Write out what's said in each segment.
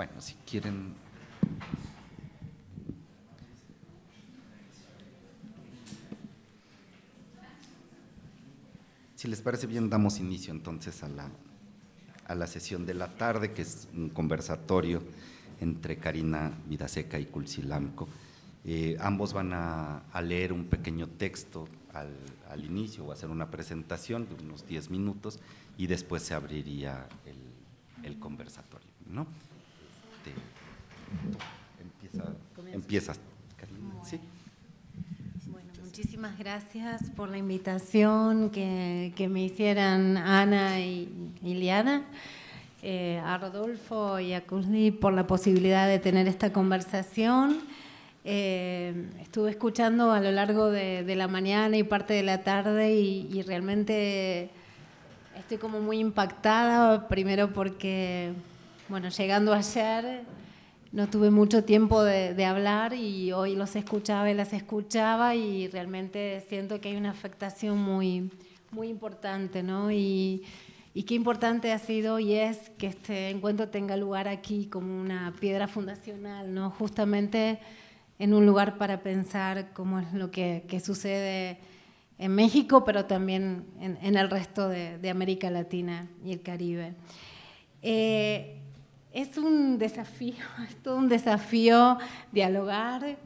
Bueno, si quieren. Si les parece bien, damos inicio entonces a la sesión de la tarde, que es un conversatorio entre Karina Vidaseca y Culsilamco. Ambos van a leer un pequeño texto al inicio, o hacer una presentación de unos 10 minutos, y después se abriría el conversatorio, ¿no? Empiezas, Karina. Bueno. Sí. Bueno, muchísimas gracias por la invitación que me hicieran Ana y Liana, a Rodolfo y a Kuzli por la posibilidad de tener esta conversación. Estuve escuchando a lo largo de la mañana y parte de la tarde y realmente estoy como muy impactada, primero porque, bueno, llegando ayer no tuve mucho tiempo de hablar y hoy los escuchaba y las escuchaba y realmente siento que hay una afectación muy, muy importante, ¿no? Y qué importante ha sido y es que este encuentro tenga lugar aquí como una piedra fundacional, ¿no? Justamente en un lugar para pensar cómo es lo que sucede en México, pero también en el resto de América Latina y el Caribe. Es un desafío, es todo un desafío dialogar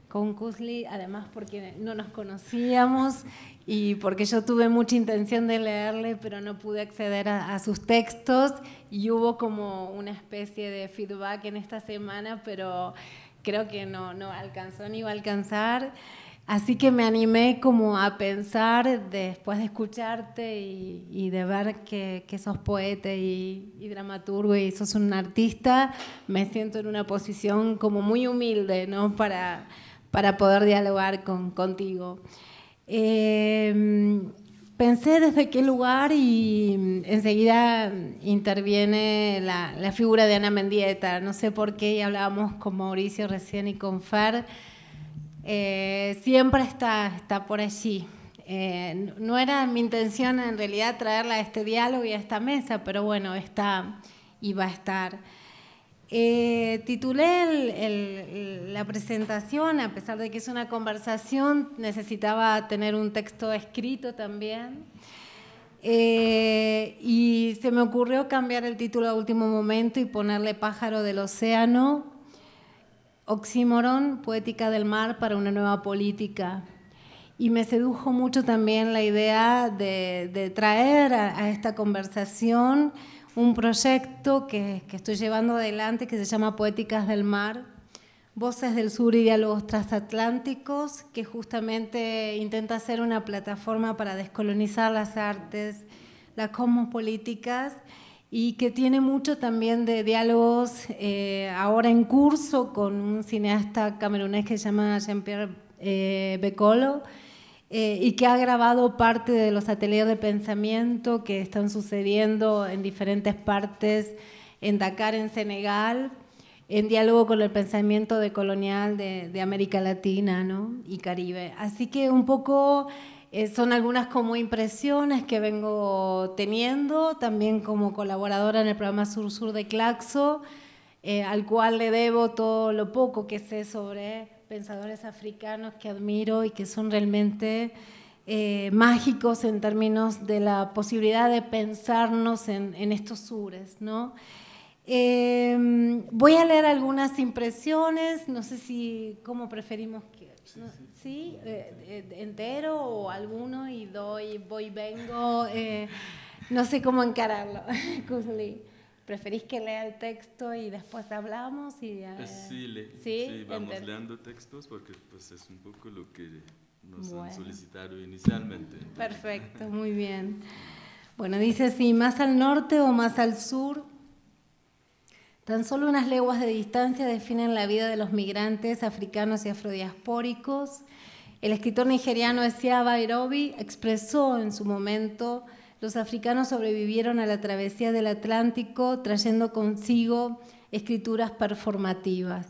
con Kuzli, además porque no nos conocíamos y porque yo tuve mucha intención de leerle, pero no pude acceder a sus textos y hubo como una especie de feedback en esta semana, pero creo que no alcanzó ni va a alcanzar. Así que me animé como a pensar, después de escucharte y de ver que sos poeta y dramaturgo y sos un artista, me siento en una posición como muy humilde, ¿no? para poder dialogar contigo. Pensé desde qué lugar y enseguida interviene la figura de Ana Mendieta. No sé por qué, y hablábamos con Mauricio recién y con Fer. Siempre está por allí. No era mi intención en realidad traerla a este diálogo y a esta mesa, pero bueno, está y va a estar. Titulé la presentación, a pesar de que es una conversación, necesitaba tener un texto escrito también. Y se me ocurrió cambiar el título a último momento y ponerle Pájaro del Océano, oxímoron, poética del mar para una nueva política. Y me sedujo mucho también la idea de traer a esta conversación un proyecto que estoy llevando adelante que se llama Poéticas del Mar, Voces del Sur y Diálogos Transatlánticos, que justamente intenta ser una plataforma para descolonizar las artes, las cosmopolíticas, y que tiene mucho también de diálogos ahora en curso con un cineasta camerunés que se llama Jean-Pierre Bekolo, y que ha grabado parte de los ateliers de pensamiento que están sucediendo en diferentes partes, en Dakar, en Senegal, en diálogo con el pensamiento decolonial de América Latina, ¿no? Y Caribe. Así que un poco son algunas como impresiones que vengo teniendo, también como colaboradora en el programa Sur-Sur de Claxo, al cual le debo todo lo poco que sé sobre pensadores africanos que admiro y que son realmente mágicos en términos de la posibilidad de pensarnos en estos sures, ¿no? Voy a leer algunas impresiones, no sé si cómo preferimos que, ¿no? ¿Sí? ¿Entero o alguno? Y voy, vengo, no sé cómo encararlo. Kuzli, ¿preferís que lea el texto y después hablamos? Sí, vamos leyendo textos porque pues, es un poco lo que nos han solicitado inicialmente. Perfecto, muy bien. Bueno, dice así: más al norte o más al sur, tan solo unas leguas de distancia definen la vida de los migrantes africanos y afrodiaspóricos. El escritor nigeriano Isia Bairobi expresó en su momento: los africanos sobrevivieron a la travesía del Atlántico trayendo consigo escrituras performativas.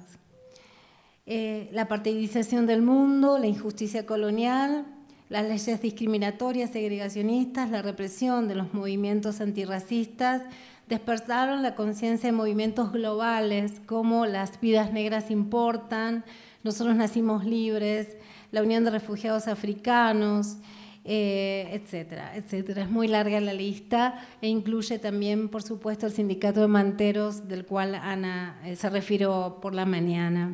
La partidización del mundo, la injusticia colonial, las leyes discriminatorias, segregacionistas, la represión de los movimientos antirracistas despertaron la conciencia de movimientos globales como las vidas negras importan, nosotros nacimos libres, la Unión de Refugiados Africanos, etcétera, etcétera. Es muy larga la lista e incluye también, por supuesto, el Sindicato de Manteros, del cual Ana se refirió por la mañana.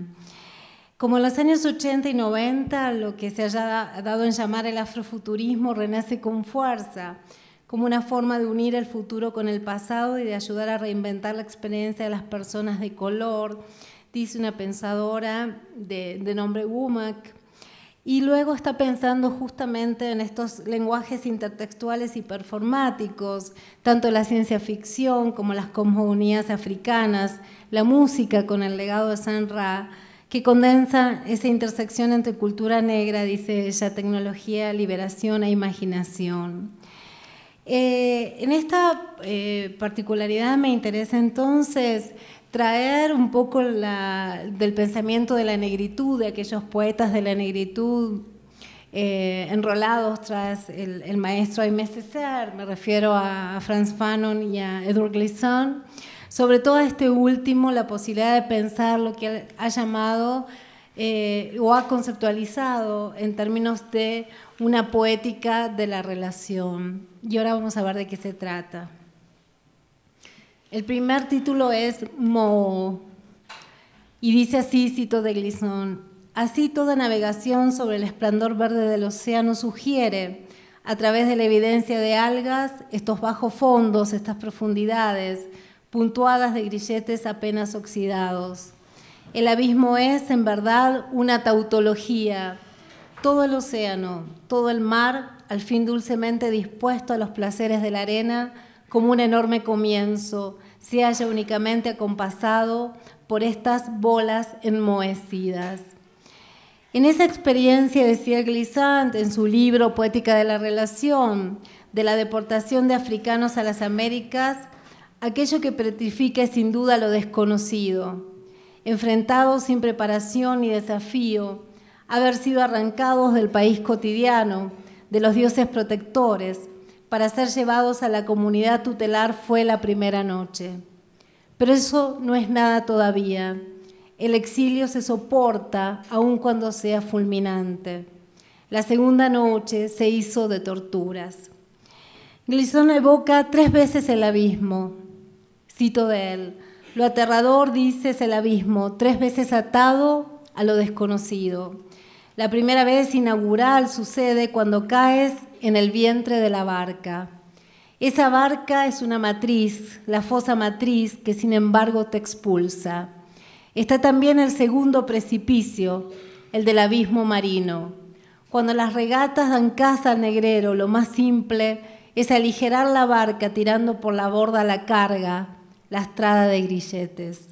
Como en los años 80 y 90, lo que se haya dado en llamar el afrofuturismo renace con fuerza, como una forma de unir el futuro con el pasado y de ayudar a reinventar la experiencia de las personas de color, dice una pensadora de nombre Womack. Y luego está pensando justamente en estos lenguajes intertextuales y performáticos, tanto la ciencia ficción como las cosmogonías africanas, la música con el legado de Sun Ra, que condensa esa intersección entre cultura negra, dice ella, tecnología, liberación e imaginación. En esta particularidad me interesa entonces traer un poco del pensamiento de la negritud, de aquellos poetas de la negritud enrolados tras el maestro Aimé Césaire, me refiero a Frantz Fanon y a Edward Glissant, sobre todo a este último, la posibilidad de pensar lo que él ha llamado o ha conceptualizado en términos de una poética de la relación. Y ahora vamos a ver de qué se trata. El primer título es Mo, y dice así, cito de Glissant: así toda navegación sobre el esplendor verde del océano sugiere, a través de la evidencia de algas, estos bajos fondos, estas profundidades, puntuadas de grilletes apenas oxidados. El abismo es, en verdad, una tautología. Todo el océano, todo el mar, al fin dulcemente dispuesto a los placeres de la arena, como un enorme comienzo, se halla únicamente acompasado por estas bolas enmohecidas. En esa experiencia, decía Glissant en su libro Poética de la Relación, de la deportación de africanos a las Américas, aquello que petrifica es sin duda lo desconocido, enfrentados sin preparación ni desafío, haber sido arrancados del país cotidiano, de los dioses protectores, para ser llevados a la comunidad tutelar fue la primera noche. Pero eso no es nada todavía. El exilio se soporta aun cuando sea fulminante. La segunda noche se hizo de torturas. Glissant evoca 3 veces el abismo. Cito de él: lo aterrador, dice, es el abismo, 3 veces atado a lo desconocido. La primera vez inaugural sucede cuando caes en el vientre de la barca. Esa barca es una matriz, la fosa matriz, que sin embargo te expulsa. Está también el segundo precipicio, el del abismo marino. Cuando las regatas dan caza al negrero, lo más simple es aligerar la barca tirando por la borda la carga, lastrada de grilletes.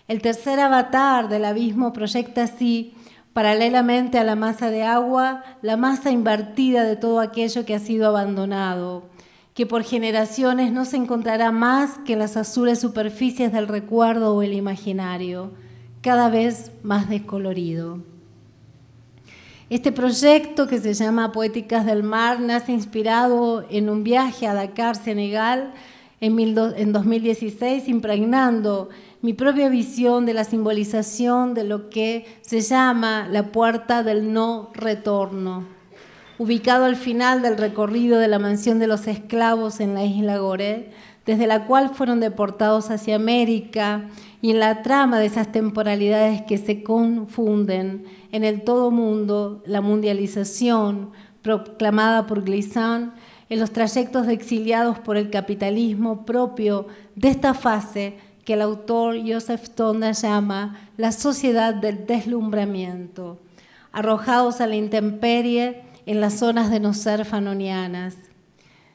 El tercer avatar del abismo proyecta así, paralelamente a la masa de agua, la masa invertida de todo aquello que ha sido abandonado, que por generaciones no se encontrará más que en las azules superficies del recuerdo o el imaginario, cada vez más descolorido. Este proyecto, que se llama Poéticas del Mar, nace inspirado en un viaje a Dakar, Senegal, en 2016, impregnando mi propia visión de la simbolización de lo que se llama la puerta del no retorno, ubicado al final del recorrido de la mansión de los esclavos en la isla Gorée, desde la cual fueron deportados hacia América, y en la trama de esas temporalidades que se confunden en el todo mundo, la mundialización proclamada por Glissant, en los trayectos de exiliados por el capitalismo propio de esta fase que el autor Joseph Tonda llama la sociedad del deslumbramiento, arrojados a la intemperie en las zonas de no ser fanonianas.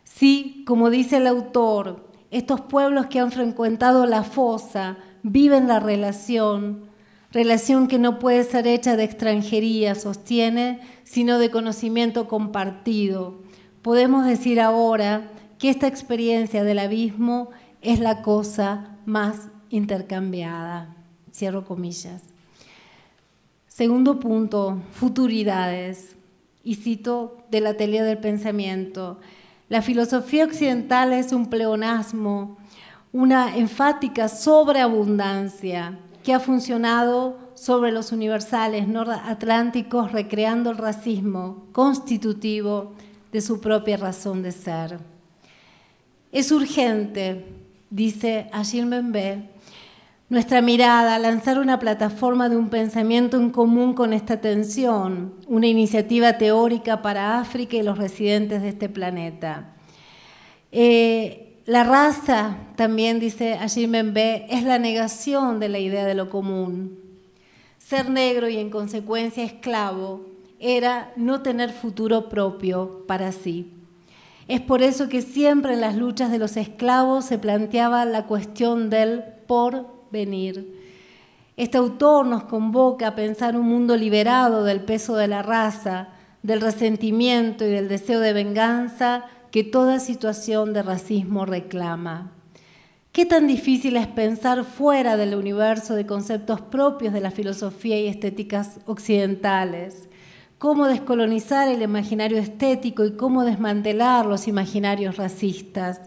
Sí, como dice el autor, estos pueblos que han frecuentado la fosa viven la relación que no puede ser hecha de extranjería, sostiene, sino de conocimiento compartido. Podemos decir ahora que esta experiencia del abismo es la cosa más intercambiada. Cierro comillas. Segundo punto, futuridades. Y cito del Atelier del Pensamiento: la filosofía occidental es un pleonasmo, una enfática sobreabundancia que ha funcionado sobre los universales nordatlánticos, recreando el racismo constitutivo de su propia razón de ser. Es urgente, dice Achille Mbembe, nuestra mirada, lanzar una plataforma de un pensamiento en común con esta tensión, una iniciativa teórica para África y los residentes de este planeta. La raza, también dice Achille Mbembe, es la negación de la idea de lo común. Ser negro y en consecuencia esclavo era no tener futuro propio para sí. Es por eso que siempre en las luchas de los esclavos se planteaba la cuestión del porvenir. Este autor nos convoca a pensar un mundo liberado del peso de la raza, del resentimiento y del deseo de venganza que toda situación de racismo reclama. ¿Qué tan difícil es pensar fuera del universo de conceptos propios de la filosofía y estéticas occidentales? ¿Cómo descolonizar el imaginario estético y cómo desmantelar los imaginarios racistas?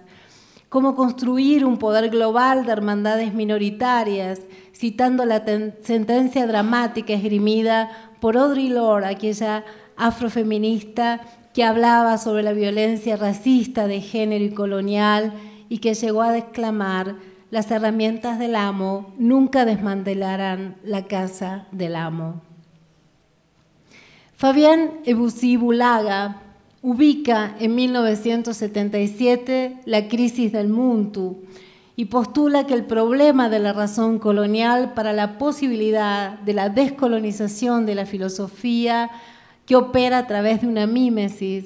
¿Cómo construir un poder global de hermandades minoritarias, citando la sentencia dramática esgrimida por Audre Lorde, aquella afrofeminista que hablaba sobre la violencia racista de género y colonial y que llegó a exclamar: las herramientas del amo nunca desmantelarán la casa del amo? Fabián Ebousi-Boulaga ubica en 1977 la crisis del Muntu y postula que el problema de la razón colonial para la posibilidad de la descolonización de la filosofía que opera a través de una mímesis.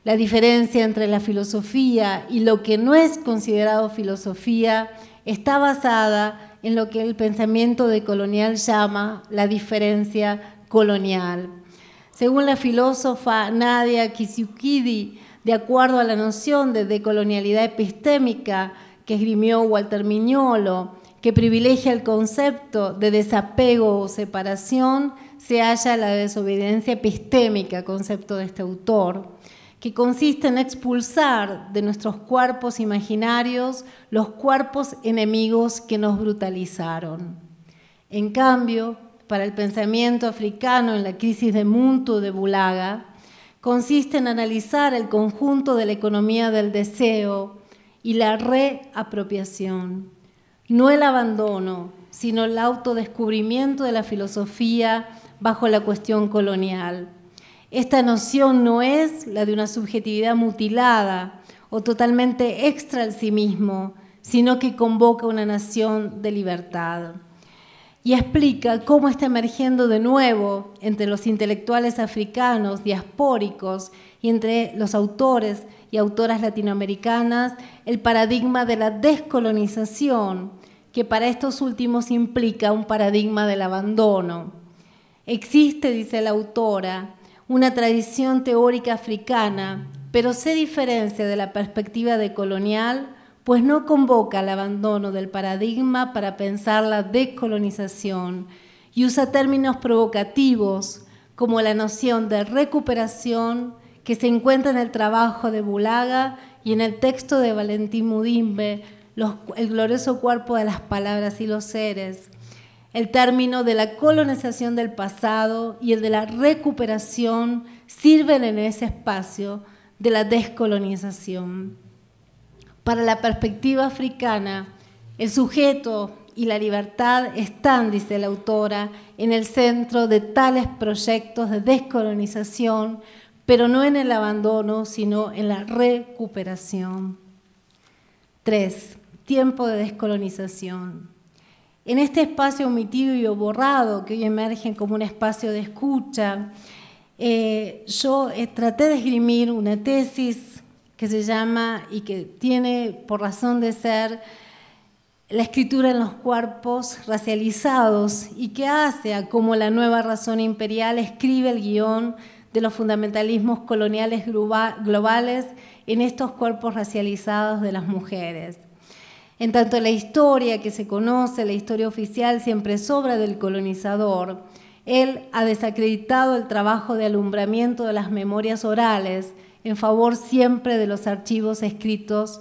La diferencia entre la filosofía y lo que no es considerado filosofía está basada en lo que el pensamiento decolonial llama la diferencia colonial. Según la filósofa Nadia Kisiukidi, de acuerdo a la noción de decolonialidad epistémica que esgrimió Walter Mignolo, que privilegia el concepto de desapego o separación, se halla la desobediencia epistémica, concepto de este autor, que consiste en expulsar de nuestros cuerpos imaginarios los cuerpos enemigos que nos brutalizaron. En cambio, para el pensamiento africano en la crisis de Muntu de Boulaga, consiste en analizar el conjunto de la economía del deseo y la reapropiación, no el abandono, sino el autodescubrimiento de la filosofía bajo la cuestión colonial. Esta noción no es la de una subjetividad mutilada o totalmente extra al sí mismo, sino que convoca una nación de libertad. Y explica cómo está emergiendo de nuevo entre los intelectuales africanos diaspóricos y entre los autores y autoras latinoamericanas el paradigma de la descolonización, que para estos últimos implica un paradigma del abandono. Existe, dice la autora, una tradición teórica africana, pero se diferencia de la perspectiva decolonial, pues no convoca al abandono del paradigma para pensar la decolonización y usa términos provocativos como la noción de recuperación que se encuentra en el trabajo de Boulaga y en el texto de Valentín Mudimbe, El glorioso cuerpo de las palabras y los seres, el término de la colonización del pasado y el de la recuperación sirven en ese espacio de la descolonización. Para la perspectiva africana, el sujeto y la libertad están, dice la autora, en el centro de tales proyectos de descolonización, pero no en el abandono, sino en la recuperación. 3. Tiempo de descolonización. En este espacio omitido y borrado que hoy emerge como un espacio de escucha, yo traté de esgrimir una tesis que se llama y que tiene por razón de ser la escritura en los cuerpos racializados y que hace a cómo la nueva razón imperial escribe el guión de los fundamentalismos coloniales globales en estos cuerpos racializados de las mujeres. En tanto la historia que se conoce, la historia oficial, siempre sobra del colonizador, él ha desacreditado el trabajo de alumbramiento de las memorias orales en favor siempre de los archivos escritos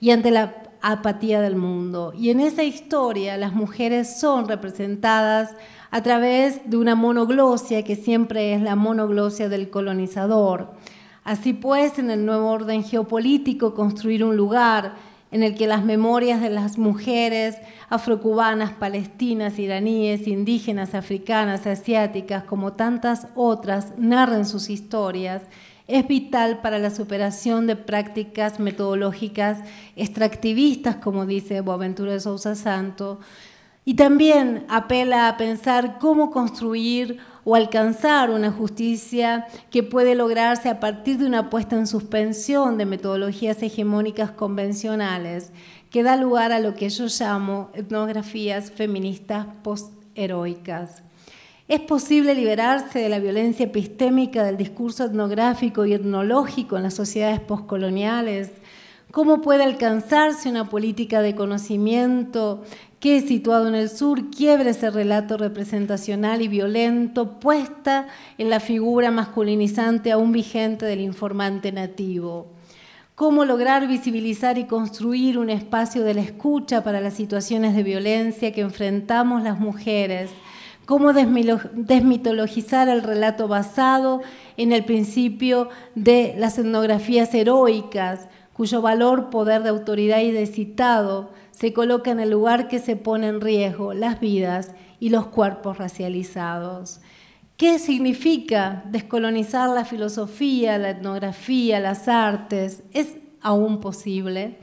y ante la apatía del mundo. Y en esa historia las mujeres son representadas a través de una monoglosia que siempre es la monoglosia del colonizador. Así pues, en el nuevo orden geopolítico, construir un lugar en el que las memorias de las mujeres afrocubanas, palestinas, iraníes, indígenas, africanas, asiáticas, como tantas otras, narren sus historias, es vital para la superación de prácticas metodológicas extractivistas, como dice Boaventura de Sousa Santos, y también apela a pensar cómo construir o alcanzar una justicia que puede lograrse a partir de una puesta en suspensión de metodologías hegemónicas convencionales, que da lugar a lo que yo llamo etnografías feministas post-heroicas. ¿Es posible liberarse de la violencia epistémica del discurso etnográfico y etnológico en las sociedades postcoloniales? ¿Cómo puede alcanzarse una política de conocimiento que, situado en el sur, quiebre ese relato representacional y violento puesta en la figura masculinizante aún vigente del informante nativo? ¿Cómo lograr visibilizar y construir un espacio de la escucha para las situaciones de violencia que enfrentamos las mujeres? ¿Cómo desmitologizar el relato basado en el principio de las etnografías heroicas, cuyo valor, poder de autoridad y de citado se coloca en el lugar que se pone en riesgo las vidas y los cuerpos racializados? ¿Qué significa descolonizar la filosofía, la etnografía, las artes? ¿Es aún posible?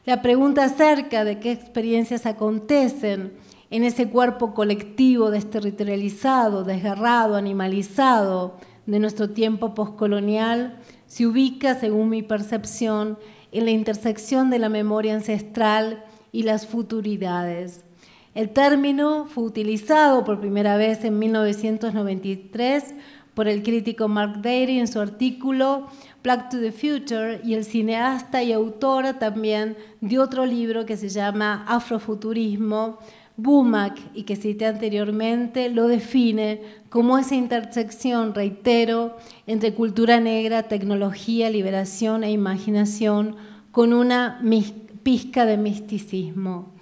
La pregunta acerca de qué experiencias acontecen en ese cuerpo colectivo desterritorializado, desgarrado, animalizado de nuestro tiempo postcolonial se ubica, según mi percepción, en la intersección de la memoria ancestral y las futuridades. El término fue utilizado por primera vez en 1993 por el crítico Mark Deary en su artículo Black to the Future, y el cineasta y autor también de otro libro que se llama Afrofuturismo, Bumak, y que cité anteriormente, lo define como esa intersección, reitero, entre cultura negra, tecnología, liberación e imaginación, con una pizca de misticismo.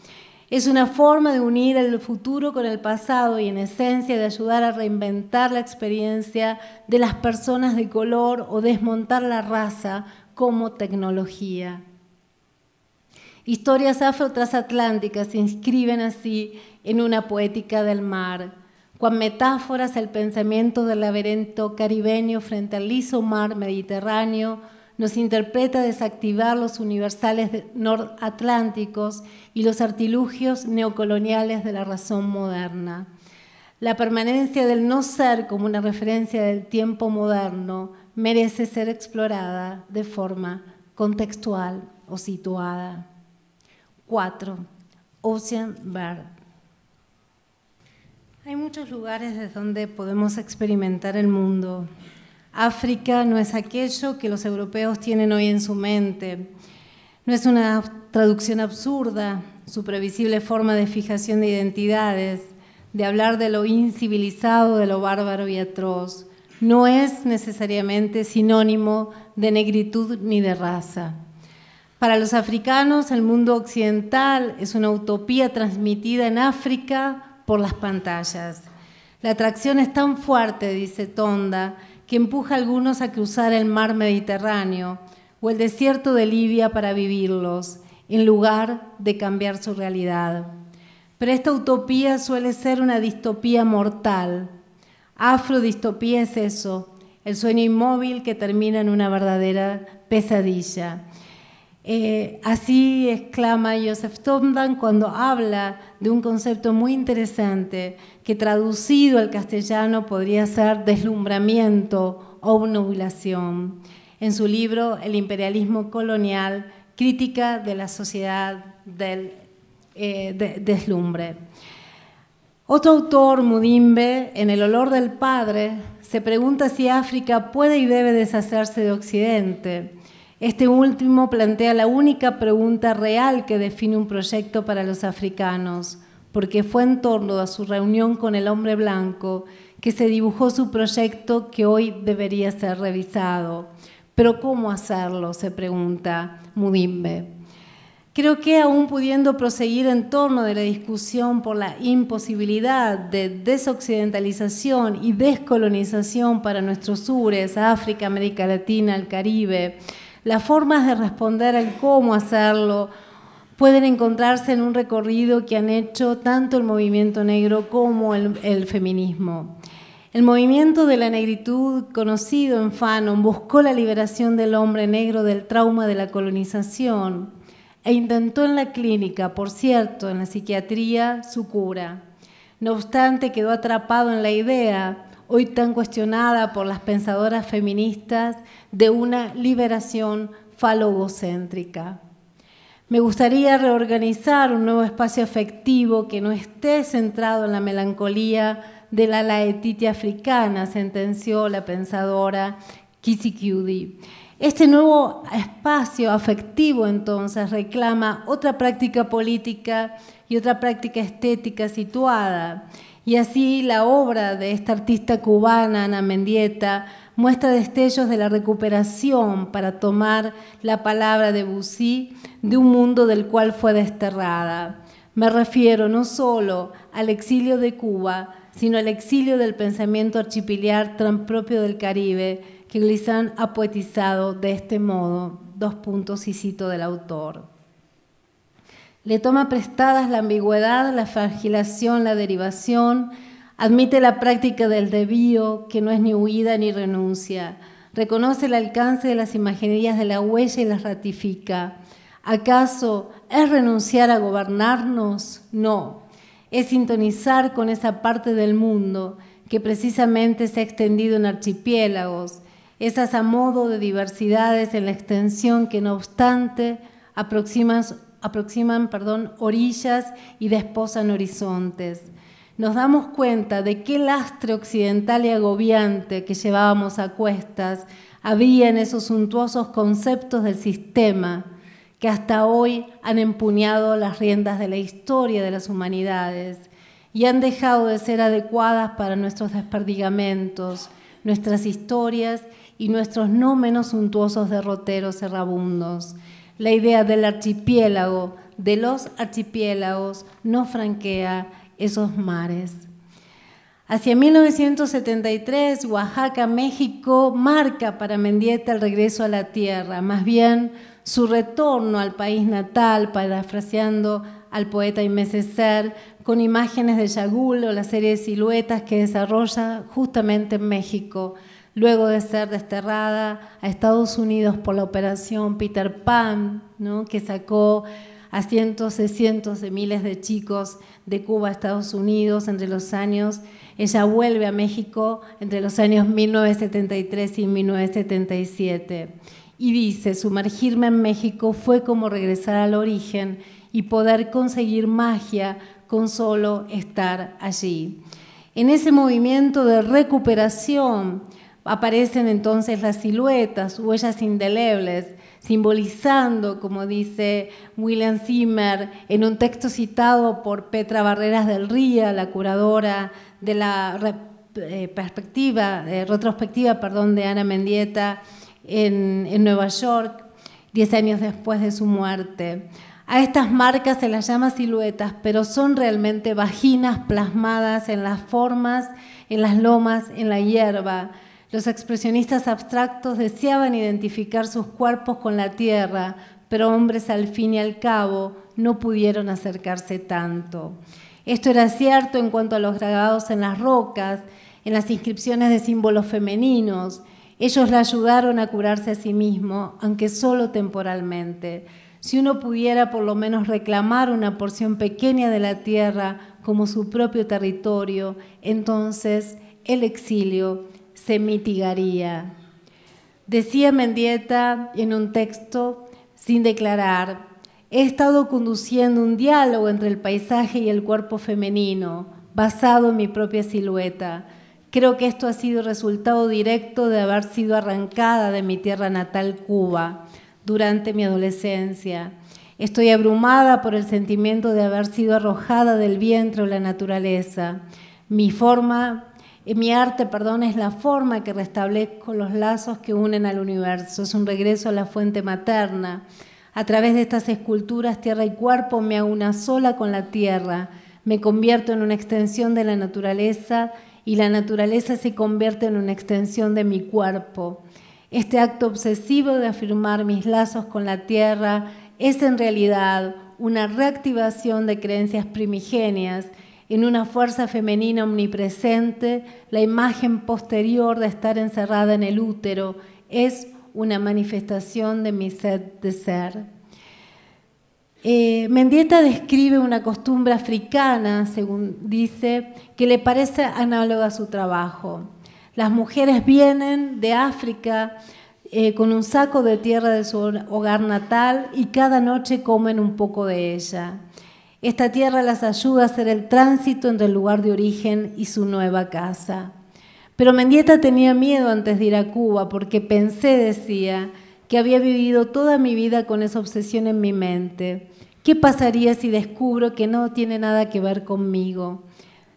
Es una forma de unir el futuro con el pasado y, en esencia, de ayudar a reinventar la experiencia de las personas de color o desmontar la raza como tecnología. Historias afro-transatlánticas se inscriben así en una poética del mar, con metáforas el pensamiento del laberinto caribeño frente al liso mar Mediterráneo nos interpreta desactivar los universales nordatlánticos y los artilugios neocoloniales de la razón moderna. La permanencia del no ser como una referencia del tiempo moderno merece ser explorada de forma contextual o situada. 4. Ocean Bird. Hay muchos lugares desde donde podemos experimentar el mundo. África no es aquello que los europeos tienen hoy en su mente. No es una traducción absurda, su previsible forma de fijación de identidades, de hablar de lo incivilizado, de lo bárbaro y atroz. No es necesariamente sinónimo de negritud ni de raza. Para los africanos, el mundo occidental es una utopía transmitida en África por las pantallas. La atracción es tan fuerte, dice Tonda, que empuja a algunos a cruzar el mar Mediterráneo o el desierto de Libia para vivirlos, en lugar de cambiar su realidad. Pero esta utopía suele ser una distopía mortal. Afrodistopía es eso, el sueño inmóvil que termina en una verdadera pesadilla. Así exclama Joseph Tonda cuando habla de un concepto muy interesante que traducido al castellano podría ser deslumbramiento o obnubilación. En su libro El imperialismo colonial, crítica de la sociedad del deslumbre. Otro autor, Mudimbe, en El olor del padre, se pregunta si África puede y debe deshacerse de Occidente. Este último plantea la única pregunta real que define un proyecto para los africanos, porque fue en torno a su reunión con el hombre blanco que se dibujó su proyecto que hoy debería ser revisado. Pero ¿cómo hacerlo?, se pregunta Mudimbe. Creo que aún pudiendo proseguir en torno de la discusión por la imposibilidad de desoccidentalización y descolonización para nuestros sures, África, América Latina, el Caribe, las formas de responder al cómo hacerlo pueden encontrarse en un recorrido que han hecho tanto el movimiento negro como el feminismo. El movimiento de la negritud, conocido en Fanon, buscó la liberación del hombre negro del trauma de la colonización e intentó en la clínica, por cierto, en la psiquiatría, su cura. No obstante, quedó atrapado en la idea, hoy tan cuestionada por las pensadoras feministas, de una liberación falogocéntrica. Me gustaría reorganizar un nuevo espacio afectivo que no esté centrado en la melancolía de la laetitia africana, sentenció la pensadora Kizzy Cudi. Este nuevo espacio afectivo, entonces, reclama otra práctica política y otra práctica estética situada. Y así la obra de esta artista cubana, Ana Mendieta, muestra destellos de la recuperación para tomar la palabra de Debussy de un mundo del cual fue desterrada. Me refiero no solo al exilio de Cuba, sino al exilio del pensamiento archipilar tan propio del Caribe, que Glissant ha poetizado de este modo, y cito del autor. Le toma prestadas la ambigüedad, la fragilación, la derivación, admite la práctica del desvío, que no es ni huida ni renuncia, reconoce el alcance de las imaginerías de la huella y las ratifica. ¿Acaso es renunciar a gobernarnos? No, es sintonizar con esa parte del mundo que precisamente se ha extendido en archipiélagos, esas a modo de diversidades en la extensión que no obstante aproximan orillas y desposan horizontes. Nos damos cuenta de qué lastre occidental y agobiante que llevábamos a cuestas había en esos suntuosos conceptos del sistema que hasta hoy han empuñado las riendas de la historia de las humanidades y han dejado de ser adecuadas para nuestros desperdigamentos, nuestras historias y nuestros no menos suntuosos derroteros errabundos. La idea del archipiélago, de los archipiélagos, no franquea esos mares. Hacia 1973, Oaxaca, México, marca para Mendieta el regreso a la tierra, más bien su retorno al país natal, parafraseando al poeta Aimé Césaire, con imágenes de Chagall o la serie de siluetas que desarrolla justamente en México, luego de ser desterrada a Estados Unidos por la operación Peter Pan, ¿no?, que sacó a cientos y cientos de miles de chicos de Cuba a Estados Unidos entre los años. Ella vuelve a México entre los años 1973 y 1977 y dice: sumergirme en México fue como regresar al origen y poder conseguir magia con solo estar allí. En ese movimiento de recuperación aparecen entonces las siluetas, huellas indelebles, simbolizando, como dice William Zimmer, en un texto citado por Petra Barreras del Ría, la curadora de la retrospectiva de Ana Mendieta en Nueva York, 10 años después de su muerte. A estas marcas se las llama siluetas, pero son realmente vaginas plasmadas en las formas, en las lomas, en la hierba. Los expresionistas abstractos deseaban identificar sus cuerpos con la tierra, pero hombres al fin y al cabo no pudieron acercarse tanto. Esto era cierto en cuanto a los grabados en las rocas, en las inscripciones de símbolos femeninos. Ellos la ayudaron a curarse a sí mismo, aunque solo temporalmente. Si uno pudiera por lo menos reclamar una porción pequeña de la tierra como su propio territorio, entonces el exilio se mitigaría. Decía Mendieta en un texto sin declarar: he estado conduciendo un diálogo entre el paisaje y el cuerpo femenino, basado en mi propia silueta. Creo que esto ha sido resultado directo de haber sido arrancada de mi tierra natal, Cuba, durante mi adolescencia. Estoy abrumada por el sentimiento de haber sido arrojada del vientre o la naturaleza. Mi arte, es la forma que restablezco los lazos que unen al universo. Es un regreso a la fuente materna, A través de estas esculturas, tierra y cuerpo, me hago una sola con la tierra. Me convierto en una extensión de la naturaleza y la naturaleza se convierte en una extensión de mi cuerpo. Este acto obsesivo de afirmar mis lazos con la tierra es en realidad una reactivación de creencias primigenias en una fuerza femenina omnipresente. La imagen posterior de estar encerrada en el útero es una manifestación de mi sed de ser. Mendieta describe una costumbre africana, según dice, que le parece análoga a su trabajo. Las mujeres vienen de África con un saco de tierra de su hogar natal y cada noche comen un poco de ella. Esta tierra las ayuda a hacer el tránsito entre el lugar de origen y su nueva casa. Pero Mendieta tenía miedo antes de ir a Cuba porque pensé, decía, que había vivido toda mi vida con esa obsesión en mi mente. ¿Qué pasaría si descubro que no tiene nada que ver conmigo?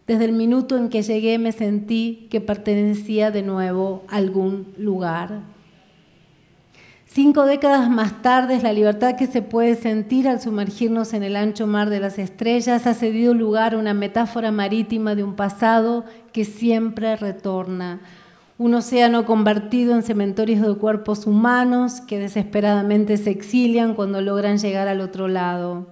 Desde el minuto en que llegué me sentí que pertenecía de nuevo a algún lugar. 5 décadas más tarde, la libertad que se puede sentir al sumergirnos en el ancho mar de las estrellas ha cedido lugar a una metáfora marítima de un pasado que siempre retorna. Un océano convertido en cementerios de cuerpos humanos que desesperadamente se exilian cuando logran llegar al otro lado.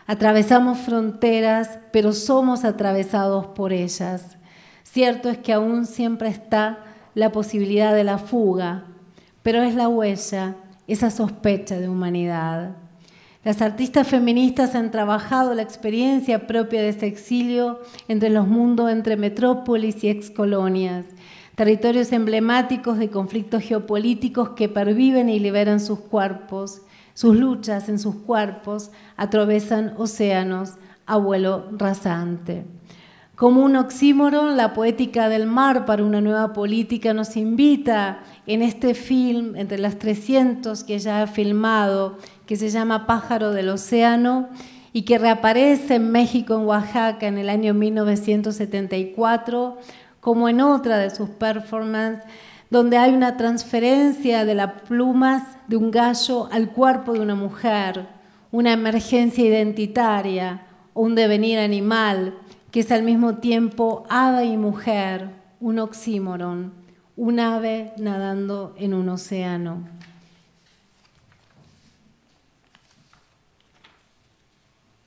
Atravesamos fronteras, pero somos atravesados por ellas. Cierto es que aún siempre está la posibilidad de la fuga, pero es la huella, esa sospecha de humanidad. Las artistas feministas han trabajado la experiencia propia de ese exilio entre los mundos, entre metrópolis y excolonias, territorios emblemáticos de conflictos geopolíticos que perviven y liberan sus cuerpos. Sus luchas en sus cuerpos atraviesan océanos a vuelo rasante. Como un oxímoron, la poética del mar para una nueva política nos invita en este film, entre las 300 que ya ha filmado, que se llama Pájaro del Océano y que reaparece en México, en Oaxaca, en el año 1974, como en otra de sus performances, donde hay una transferencia de las plumas de un gallo al cuerpo de una mujer, una emergencia identitaria o un devenir animal, que es al mismo tiempo ave y mujer, un oxímoron, un ave nadando en un océano.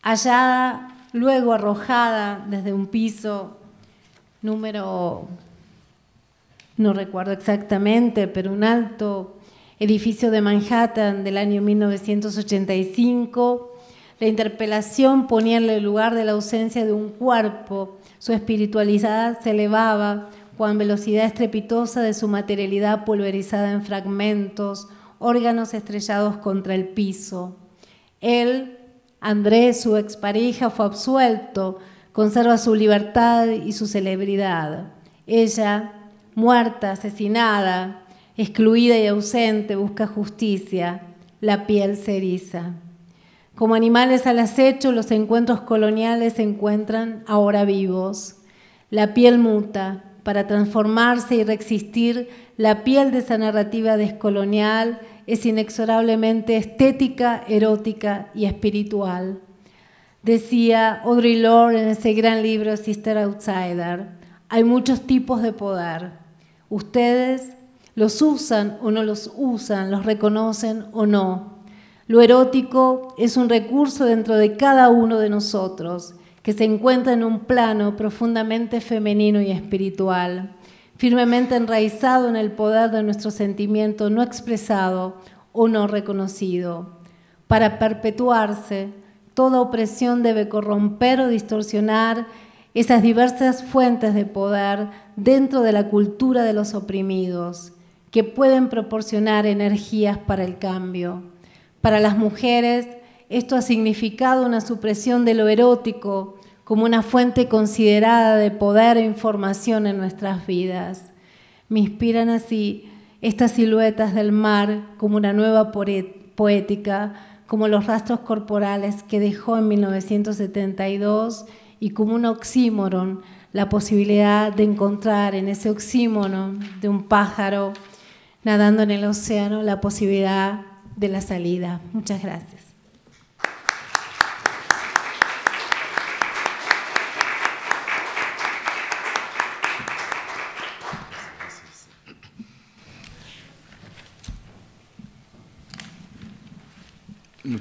Hallada, luego arrojada desde un piso número, no recuerdo exactamente, pero un alto edificio de Manhattan del año 1985, la interpelación ponía en el lugar de la ausencia de un cuerpo, su espiritualidad se elevaba con velocidad estrepitosa de su materialidad pulverizada en fragmentos, órganos estrellados contra el piso. Él, Andrés, su expareja, fue absuelto, conserva su libertad y su celebridad. Ella, muerta, asesinada, excluida y ausente, busca justicia, la piel se eriza. Como animales al acecho, los encuentros coloniales se encuentran ahora vivos. La piel muta. Para transformarse y reexistir, la piel de esa narrativa descolonial es inexorablemente estética, erótica y espiritual. Decía Audre Lorde en ese gran libro Sister Outsider, hay muchos tipos de poder. Ustedes los usan o no los usan, los reconocen o no. Lo erótico es un recurso dentro de cada uno de nosotros, que se encuentra en un plano profundamente femenino y espiritual, firmemente enraizado en el poder de nuestro sentimiento no expresado o no reconocido. Para perpetuarse, toda opresión debe corromper o distorsionar esas diversas fuentes de poder dentro de la cultura de los oprimidos, que pueden proporcionar energías para el cambio. Para las mujeres, esto ha significado una supresión de lo erótico como una fuente considerada de poder e información en nuestras vidas. Me inspiran así estas siluetas del mar como una nueva poética, como los rastros corporales que dejó en 1972 y como un oxímoron, la posibilidad de encontrar en ese oxímoron de un pájaro nadando en el océano la posibilidad de la salida. Muchas gracias.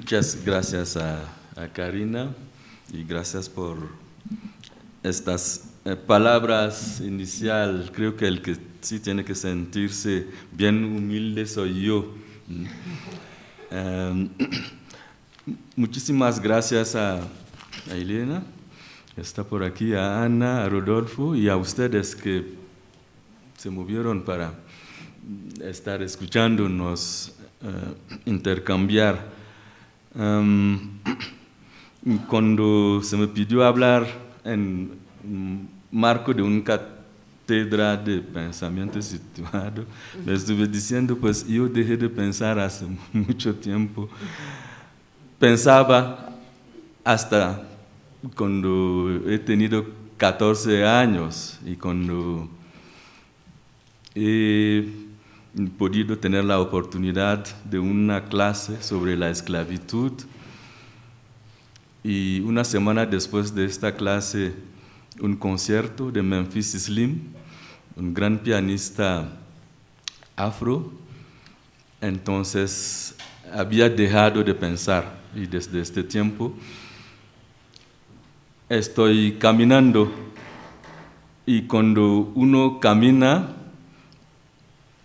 Muchas gracias a Karina y gracias por estas palabras inicial. Creo que el que sí tiene que sentirse bien humilde soy yo. Muchísimas gracias a Elena, que está por aquí, a Ana, a Rodolfo y a ustedes que se movieron para estar escuchándonos intercambiar. Cuando se me pidió hablar en marco de una cátedra de pensamiento situado, me estuve diciendo, pues yo dejé de pensar hace mucho tiempo. Pensaba hasta cuando he tenido 14 años y cuando he podido tener la oportunidad de una clase sobre la esclavitud. Y una semana después de esta clase, un concierto de Memphis Slim, un gran pianista afro. Entonces, había dejado de pensar y desde este tiempo estoy caminando. Y cuando uno camina,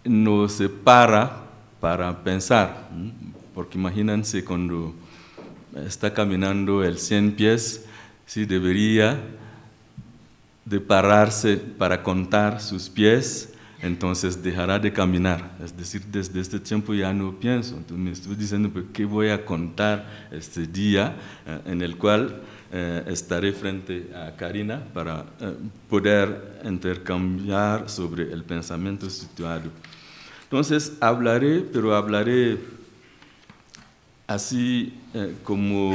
no se para pensar, porque imagínense cuando está caminando el 100 pies, sí debería de pararse para contar sus pies, entonces dejará de caminar. Es decir, desde este tiempo ya no pienso. Entonces me estoy diciendo, ¿qué voy a contar este día en el cual estaré frente a Karina para poder intercambiar sobre el pensamiento situado? Entonces hablaré, pero hablaré así como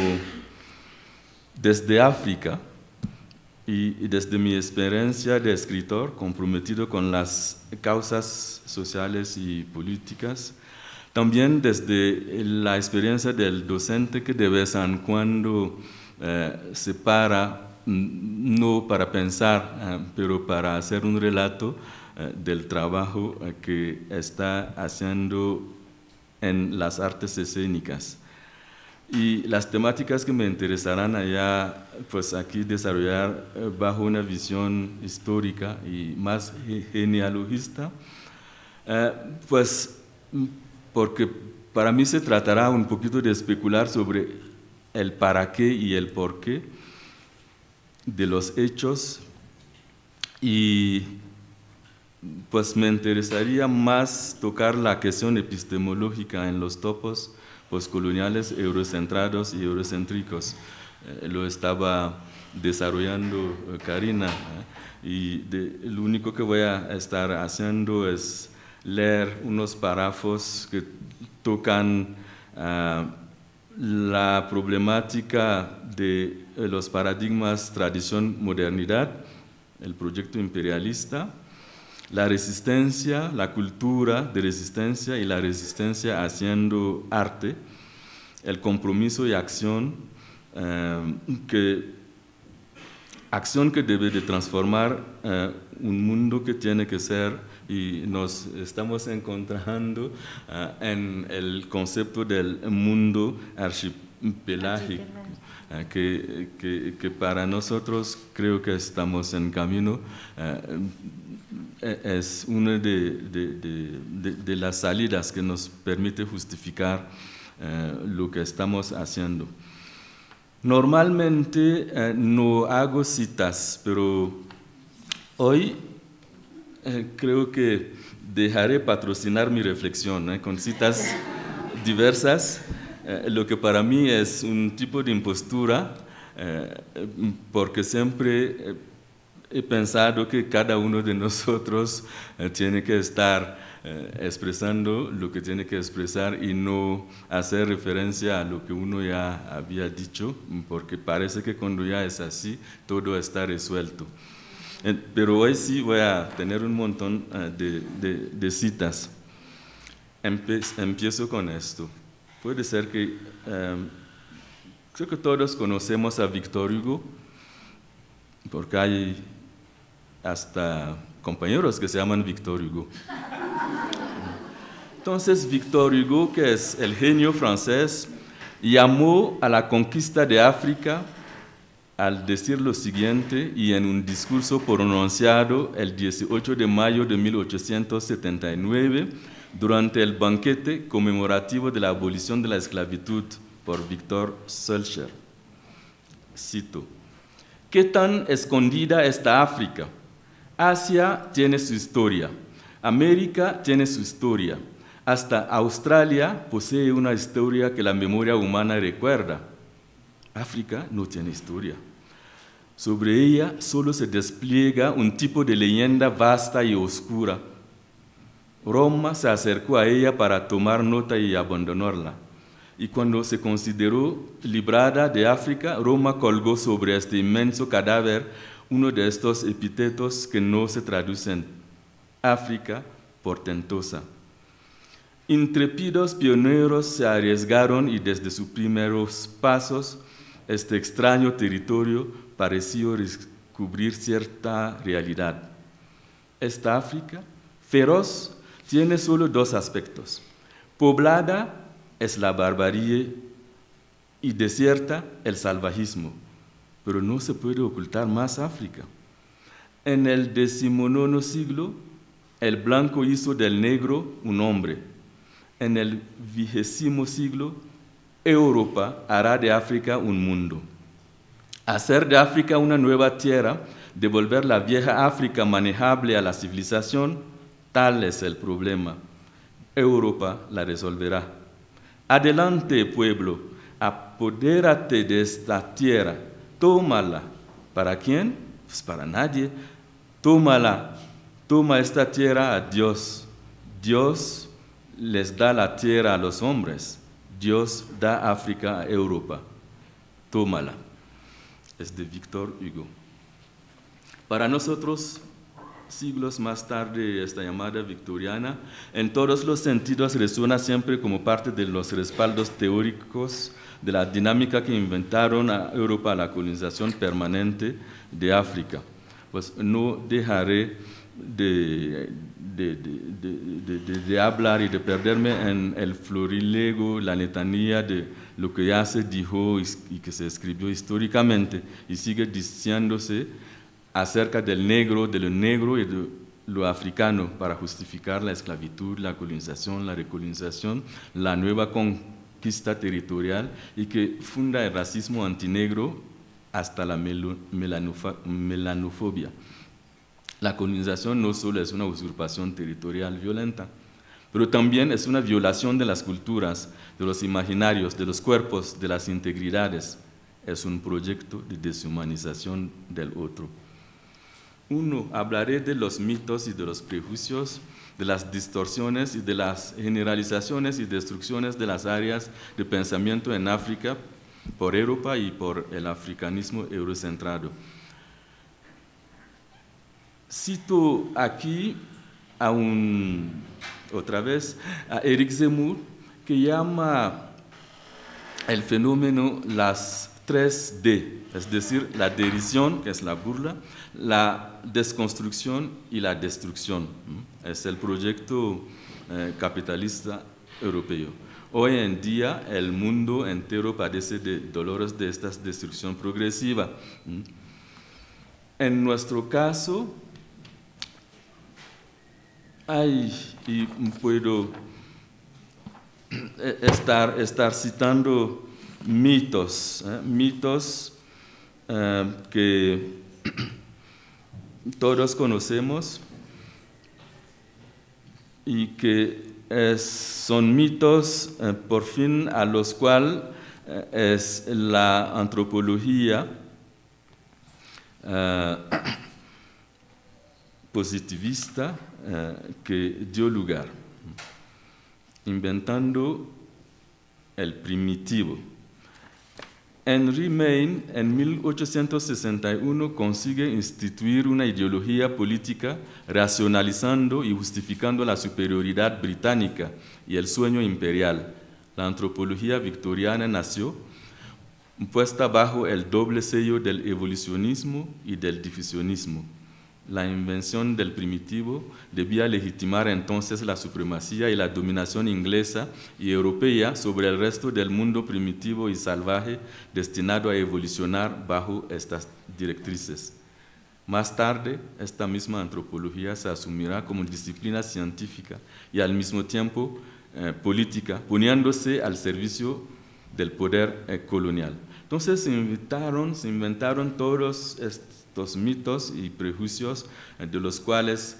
desde África y desde mi experiencia de escritor comprometido con las causas sociales y políticas, también desde la experiencia del docente que de vez en cuando se para, no para pensar, pero para hacer un relato del trabajo que está haciendo en las artes escénicas. Y las temáticas que me interesarán allá, pues aquí desarrollar bajo una visión histórica y más genealogista, pues porque para mí se tratará un poquito de especular sobre el para qué y el por qué de los hechos, y pues me interesaría más tocar la cuestión epistemológica en los topos postcoloniales eurocentrados y eurocéntricos. Lo estaba desarrollando Karina, y lo único que voy a estar haciendo es leer unos párrafos que tocan la problemática de los paradigmas tradición-modernidad, el proyecto imperialista, la resistencia, la cultura de resistencia y la resistencia haciendo arte, el compromiso y acción que debe de transformar un mundo que tiene que ser, y nos estamos encontrando en el concepto del mundo archipelágico, que para nosotros creo que estamos en camino. Es una de las salidas que nos permite justificar lo que estamos haciendo. Normalmente no hago citas, pero hoy creo que dejaré patrocinar mi reflexión con citas diversas, lo que para mí es un tipo de impostura, porque siempre he pensado que cada uno de nosotros tiene que estar expresando lo que tiene que expresar y no hacer referencia a lo que uno ya había dicho, porque parece que cuando ya es así, todo está resuelto. Pero hoy sí voy a tener un montón de citas. Empiezo con esto. Puede ser que, creo que todos conocemos a Victor Hugo, porque hay hasta compañeros que se llaman Victor Hugo. Entonces, Victor Hugo, que es el genio francés llamó a la conquista de África al decir lo siguiente, y en un discurso pronunciado el 18 de mayo de 1879, durante el banquete conmemorativo de la abolición de la esclavitud por Victor Schœlcher. Cito: ¿qué tan escondida está África? Asia tiene su historia, América tiene su historia, hasta Australia posee una historia que la memoria humana recuerda. África no tiene historia. Sobre ella solo se despliega un tipo de leyenda vasta y oscura. Roma se acercó a ella para tomar nota y abandonarla. Y cuando se consideró librada de África, Roma colgó sobre este inmenso cadáver uno de estos epítetos que no se traducen: África portentosa. Intrépidos pioneros se arriesgaron y desde sus primeros pasos este extraño territorio pareció descubrir cierta realidad. Esta África, feroz, tiene solo dos aspectos. Poblada es la barbarie y desierta el salvajismo, pero no se puede ocultar más África. En el 19 siglo, el blanco hizo del negro un hombre. En el 20 siglo, Europa hará de África un mundo. Hacer de África una nueva tierra, devolver la vieja África manejable a la civilización, tal es el problema. Europa la resolverá. Adelante, pueblo, apodérate de esta tierra, tómala. ¿Para quién? Pues para nadie. Tómala, toma esta tierra a Dios. Dios les da la tierra a los hombres. Dios da África a Europa. Tómala. Es de Victor Hugo. Para nosotros, siglos más tarde, esta llamada victoriana, en todos los sentidos resuena siempre como parte de los respaldos teóricos de la dinámica que inventaron a Europa la colonización permanente de África. Pues no dejaré de hablar y de perderme en el florilego, la letanía de lo que ya se dijo y que se escribió históricamente y sigue diciéndose acerca del negro, de lo negro y de lo africano para justificar la esclavitud, la colonización, la recolonización, la nueva conquista territorial y que funda el racismo antinegro hasta la melanofobia. La colonización no solo es una usurpación territorial violenta, pero también es una violación de las culturas, de los imaginarios, de los cuerpos, de las integridades. Es un proyecto de deshumanización del otro. Uno, hablaré de los mitos y de los prejuicios, de las distorsiones y de las generalizaciones y destrucciones de las áreas de pensamiento en África por Europa y por el africanismo eurocentrado. Cito aquí otra vez a Eric Zemmour, que llama el fenómeno las 3D, es decir, la derisión, que es la burla, la desconstrucción y la destrucción. Es el proyecto capitalista europeo. Hoy en día el mundo entero padece de dolores de esta destrucción progresiva. En nuestro caso, y puedo estar citando mitos, mitos que todos conocemos y que son mitos por fin a los cuales es la antropología positivista que dio lugar, inventando el primitivo. Henry Maine, en 1861, consigue instituir una ideología política racionalizando y justificando la superioridad británica y el sueño imperial. La antropología victoriana nació puesta bajo el doble sello del evolucionismo y del difusionismo. La invención del primitivo debía legitimar entonces la supremacía y la dominación inglesa y europea sobre el resto del mundo primitivo y salvaje destinado a evolucionar bajo estas directrices. Más tarde, esta misma antropología se asumirá como disciplina científica y al mismo tiempo política, poniéndose al servicio del poder colonial. Entonces se inventaron todos estos mitos y prejuicios, de los cuales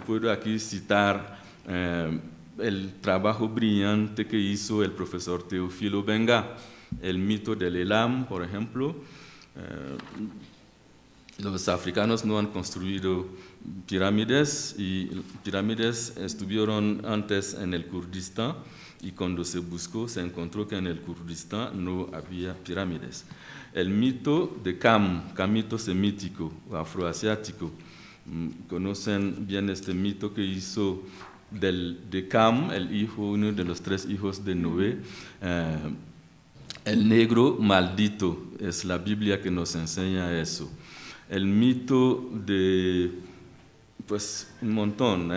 puedo aquí citar el trabajo brillante que hizo el profesor Teófilo Benga, el mito del Elam, por ejemplo. Los africanos no han construido pirámides, y pirámides estuvieron antes en el Kurdistán, y cuando se buscó se encontró que en el Kurdistán no había pirámides. El mito de Cam, mito semítico o afroasiático, conocen bien este mito que hizo de Cam, uno de los 3 hijos de Noé, el negro maldito. Es la Biblia que nos enseña eso. El mito de, pues, un montón,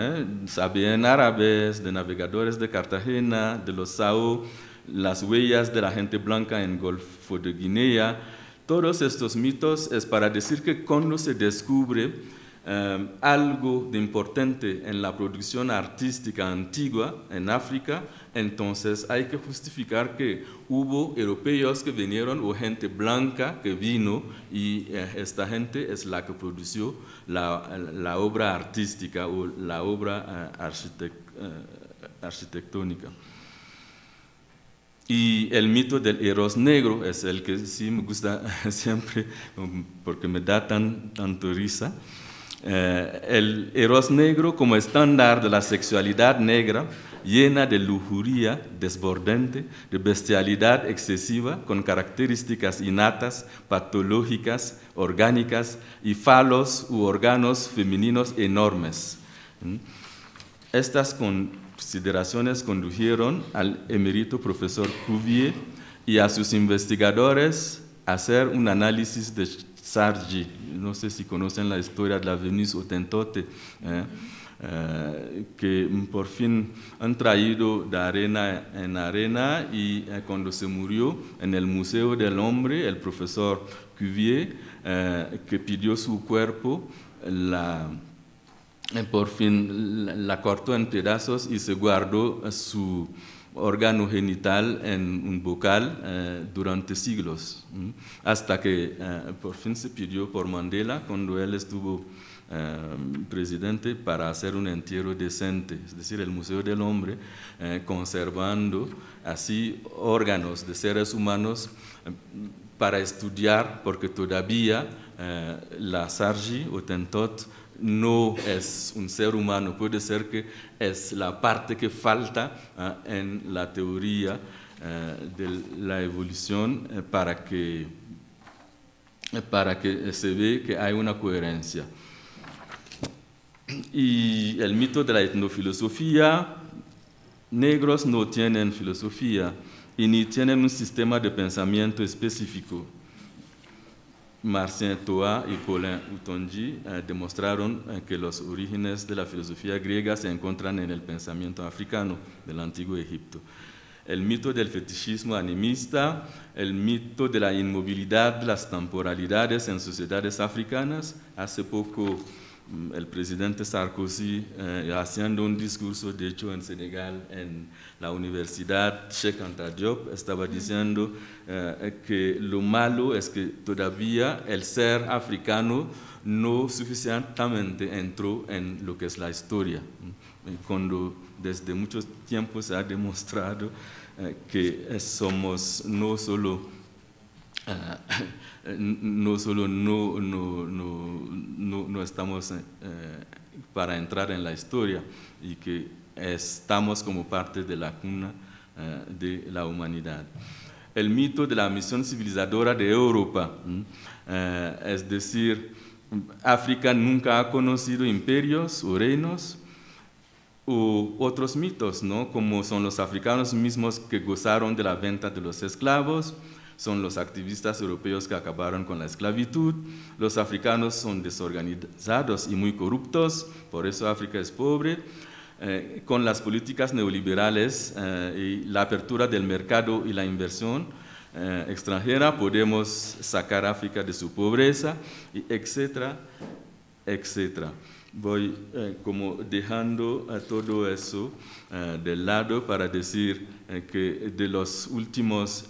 sabían árabes, de navegadores de Cartagena, de los Sao, las huellas de la gente blanca en Golfo de Guinea. Todos estos mitos es para decir que cuando se descubre algo de importante en la producción artística antigua en África, entonces hay que justificar que hubo europeos que vinieron o gente blanca que vino, y esta gente es la que produjo la obra artística o la obra arquitectónica. Y el mito del Eros negro es el que sí me gusta siempre porque me da tanto risa. El Eros negro como estándar de la sexualidad negra, llena de lujuria desbordante, de bestialidad excesiva, con características innatas, patológicas, orgánicas y falos u órganos femeninos enormes. Estas consideraciones condujeron al emérito profesor Cuvier y a sus investigadores a hacer un análisis de Sargi. No sé si conocen la historia de la Venus Hotentote, que por fin han traído de arena en arena, y cuando se murió en el Museo del Hombre, el profesor Cuvier, que pidió su cuerpo, por fin la cortó en pedazos y se guardó su órgano genital en un bocal durante siglos, hasta que por fin se pidió por Mandela, cuando él estuvo presidente, para hacer un entierro decente, es decir, el Museo del Hombre, conservando así órganos de seres humanos para estudiar, porque todavía la Sargi Hottentot no es un ser humano, puede ser que es la parte que falta en la teoría de la evolución para que se vea que hay una coherencia. Y el mito de la etnofilosofía: negros no tienen filosofía y ni tienen un sistema de pensamiento específico. Marcin Toa y Paulin Utonji demostraron que los orígenes de la filosofía griega se encuentran en el pensamiento africano del antiguo Egipto. El mito del fetichismo animista, el mito de la inmovilidad de las temporalidades en sociedades africanas. Hace poco el presidente Sarkozy, haciendo un discurso, de hecho en Senegal, en la Universidad Cheikh Anta Diop, estaba diciendo que lo malo es que todavía el ser africano no suficientemente entró en lo que es la historia, cuando desde muchos tiempos se ha demostrado que somos no solo no estamos para entrar en la historia, y que estamos como parte de la cuna de la humanidad. El mito de la misión civilizadora de Europa, es decir, África nunca ha conocido imperios o reinos, u otros mitos, ¿no? Como son los africanos mismos que gozaron de la venta de los esclavos, son los activistas europeos que acabaron con la esclavitud, los africanos son desorganizados y muy corruptos, por eso África es pobre. Con las políticas neoliberales y la apertura del mercado y la inversión extranjera podemos sacar a África de su pobreza, etcétera, etcétera. Voy como dejando todo eso de lado para decir que de los últimos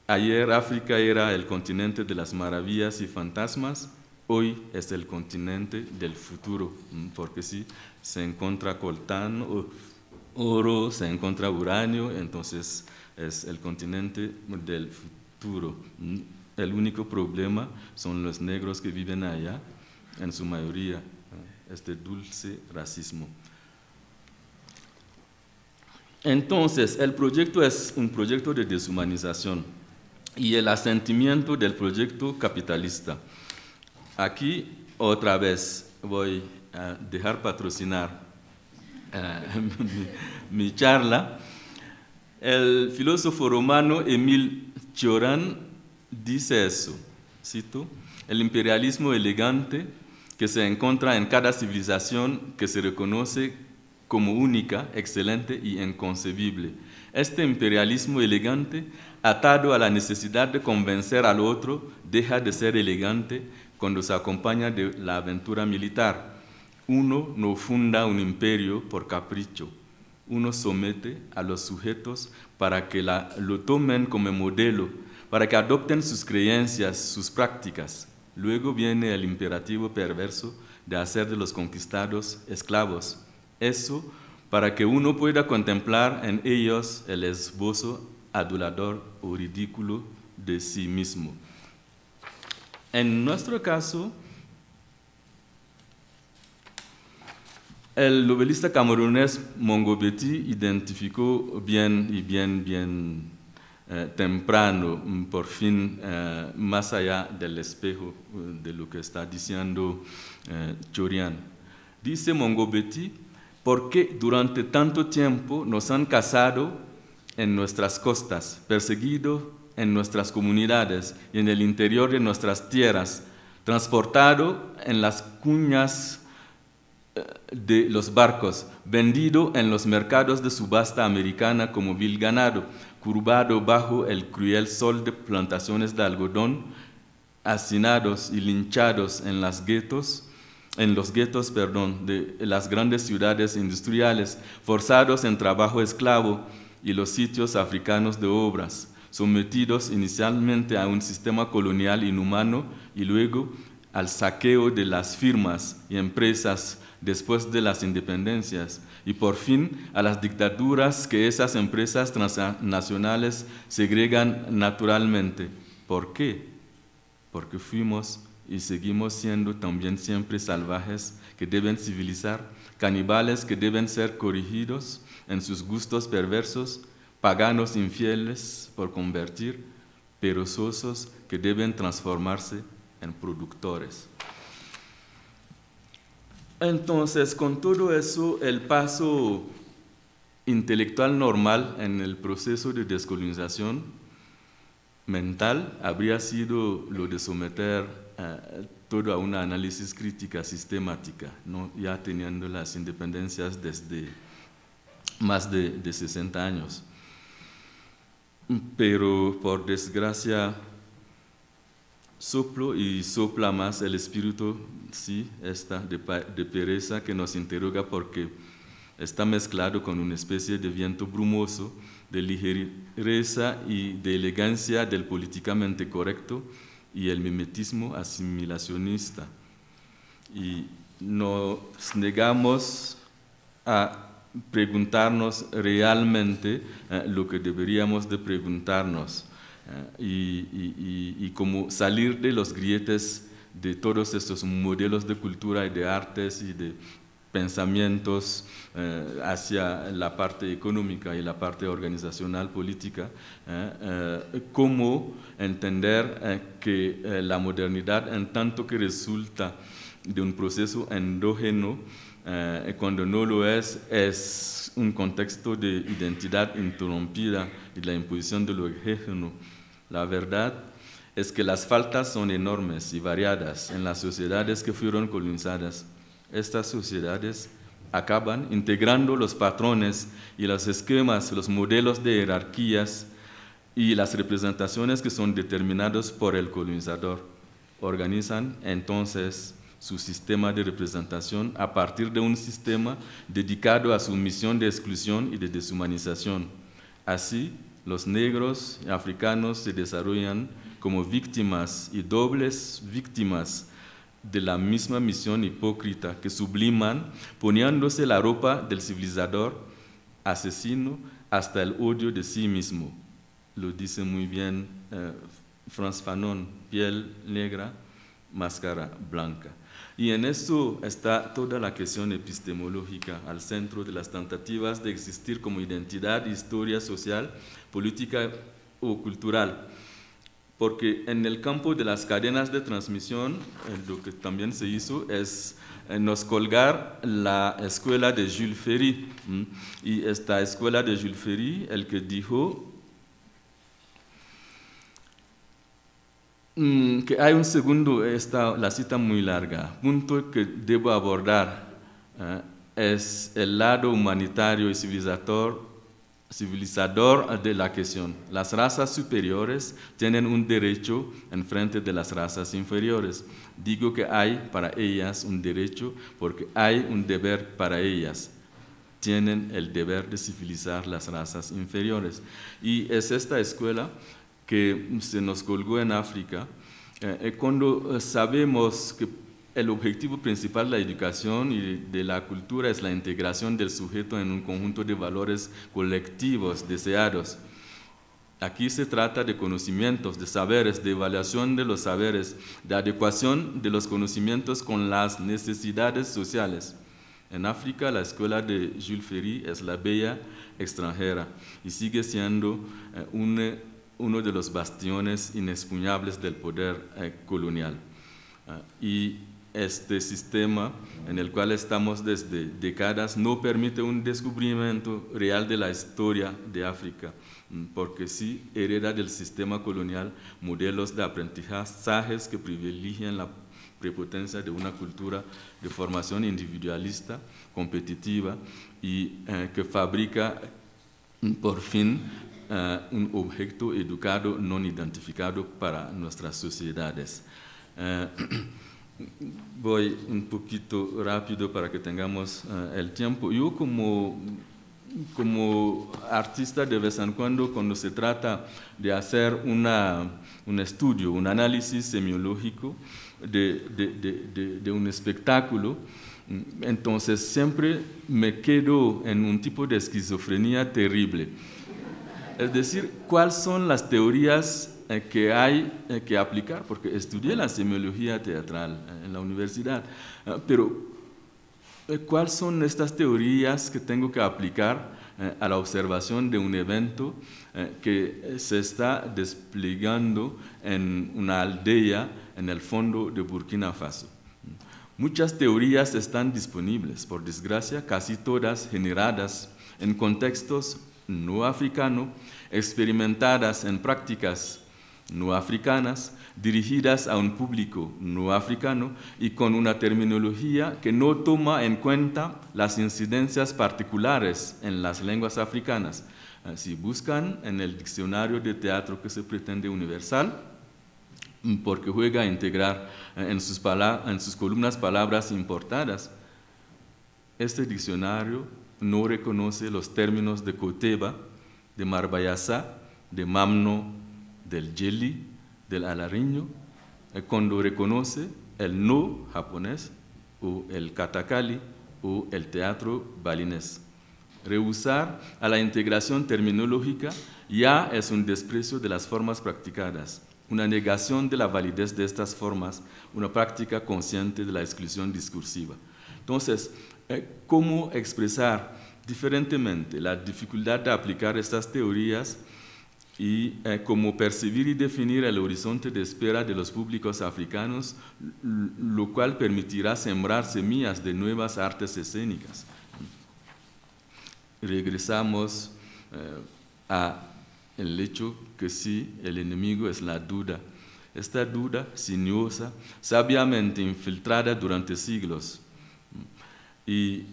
ayer África era el continente de las maravillas y fantasmas, hoy es el continente del futuro, porque sí, se encuentra coltán, oro, se encuentra uranio, entonces es el continente del futuro. El único problema son los negros que viven allá, en su mayoría, este dulce racismo. Entonces, el proyecto es un proyecto de deshumanización y el asentimiento del proyecto capitalista. Aquí, otra vez, voy a dejar patrocinar mi charla. El filósofo romano Émile Cioran dice eso, cito, el imperialismo elegante que se encuentra en cada civilización que se reconoce como única, excelente y inconcebible. Este imperialismo elegante, atado a la necesidad de convencer al otro, deja de ser elegante cuando se acompaña de la aventura militar. Uno no funda un imperio por capricho. Uno somete a los sujetos para que lo tomen como modelo, para que adopten sus creencias, sus prácticas. Luego viene el imperativo perverso de hacer de los conquistados esclavos. Eso para que uno pueda contemplar en ellos el esbozo adulador o ridículo de sí mismo. En nuestro caso, el novelista camerunés Mongo Betty identificó bien temprano, por fin, más allá del espejo de lo que está diciendo Cioran. Dice Mongo Betty, ¿por qué durante tanto tiempo nos han cazado en nuestras costas, perseguido en nuestras comunidades y en el interior de nuestras tierras, transportado en las cuñas de los barcos, vendido en los mercados de subasta americana como vil ganado, curvado bajo el cruel sol de plantaciones de algodón, hacinados y linchados en los guetos de las grandes ciudades industriales, forzados en trabajo esclavo y los sitios africanos de obras, sometidos inicialmente a un sistema colonial inhumano y luego al saqueo de las firmas y empresas después de las independencias, y por fin a las dictaduras que esas empresas transnacionales segregan naturalmente. ¿Por qué? Porque fuimos y seguimos siendo también siempre salvajes que deben civilizar, caníbales que deben ser corregidos en sus gustos perversos, paganos infieles por convertir, perezosos que deben transformarse en productores. Entonces, con todo eso, el paso intelectual normal en el proceso de descolonización mental habría sido lo de someter todo a una análisis crítica sistemática, ¿no? Ya teniendo las independencias desde más de 60 años. Pero, por desgracia, sopla más el espíritu, sí, de pereza que nos interroga porque está mezclado con una especie de viento brumoso, de ligereza y de elegancia del políticamente correcto y el mimetismo asimilacionista. Y nos negamos a preguntarnos realmente lo que deberíamos de preguntarnos. Y como salir de los grietes de todos estos modelos de cultura y de artes y de pensamientos hacia la parte económica y la parte organizacional política, cómo entender que la modernidad, en tanto que resulta de un proceso endógeno, cuando no lo es un contexto de identidad interrumpida y la imposición de lo exógeno La verdad es que las faltas son enormes y variadas en las sociedades que fueron colonizadas. Estas sociedades acaban integrando los patrones y los esquemas, los modelos de jerarquías y las representaciones que son determinados por el colonizador. Organizan entonces su sistema de representación a partir de un sistema dedicado a su misión de exclusión y de deshumanización. Así, los negros y africanos se desarrollan como víctimas y dobles víctimas de la misma misión hipócrita que subliman poniéndose la ropa del civilizador, asesino, hasta el odio de sí mismo. Lo dice muy bien Frantz Fanon, piel negra, máscara blanca. Y en esto está toda la cuestión epistemológica al centro de las tentativas de existir como identidad, historia social, política o cultural. Porque en el campo de las cadenas de transmisión, lo que también se hizo es nos colgar la escuela de Jules Ferry. Y esta escuela de Jules Ferry, el que dijo que hay un segundo, la cita muy larga, punto que debo abordar es el lado humanitario y civilizador de la cuestión. Las razas superiores tienen un derecho en frente de las razas inferiores. Digo que hay para ellas un derecho porque hay un deber para ellas. Tienen el deber de civilizar las razas inferiores. Y es esta escuela que se nos colgó en África, cuando sabemos que el objetivo principal de la educación y de la cultura es la integración del sujeto en un conjunto de valores colectivos deseados. Aquí se trata de conocimientos, de saberes, de evaluación de los saberes, de adecuación de los conocimientos con las necesidades sociales. En África, la escuela de Jules Ferry es la bella extranjera y sigue siendo uno de los bastiones inexpugnable del poder colonial. Y este sistema en el cual estamos desde décadas no permite un descubrimiento real de la historia de África, porque sí hereda del sistema colonial modelos de aprendizajes que privilegian la prepotencia de una cultura de formación individualista, competitiva y que fabrica por fin un objeto educado no identificado para nuestras sociedades. Voy un poquito rápido para que tengamos el tiempo. Yo como artista de vez en cuando se trata de hacer un estudio, un análisis semiológico de un espectáculo, entonces siempre me quedo en un tipo de esquizofrenia terrible. Es decir, ¿cuáles son las teorías que hay que aplicar? Porque estudié la semiología teatral en la universidad, pero ¿cuáles son estas teorías que tengo que aplicar a la observación de un evento que se está desplegando en una aldea en el fondo de Burkina Faso? Muchas teorías están disponibles, por desgracia, casi todas generadas en contextos no africanos, experimentadas en prácticas no africanas, dirigidas a un público no africano y con una terminología que no toma en cuenta las incidencias particulares en las lenguas africanas. Si buscan en el diccionario de teatro que se pretende universal, porque juega a integrar en sus columnas palabras importadas, este diccionario no reconoce los términos de Koteba, de Marbayasa, de Mamno, del Jeli, del Alariño, cuando reconoce el no japonés o el katakali o el teatro balinés. Rehusar a la integración terminológica ya es un desprecio de las formas practicadas, una negación de la validez de estas formas, una práctica consciente de la exclusión discursiva. Entonces, ¿cómo expresar diferentemente la dificultad de aplicar estas teorías y cómo percibir y definir el horizonte de espera de los públicos africanos, lo cual permitirá sembrar semillas de nuevas artes escénicas? Regresamos a el hecho que sí, el enemigo es la duda. Esta duda sinuosa, sabiamente infiltrada durante siglos. Y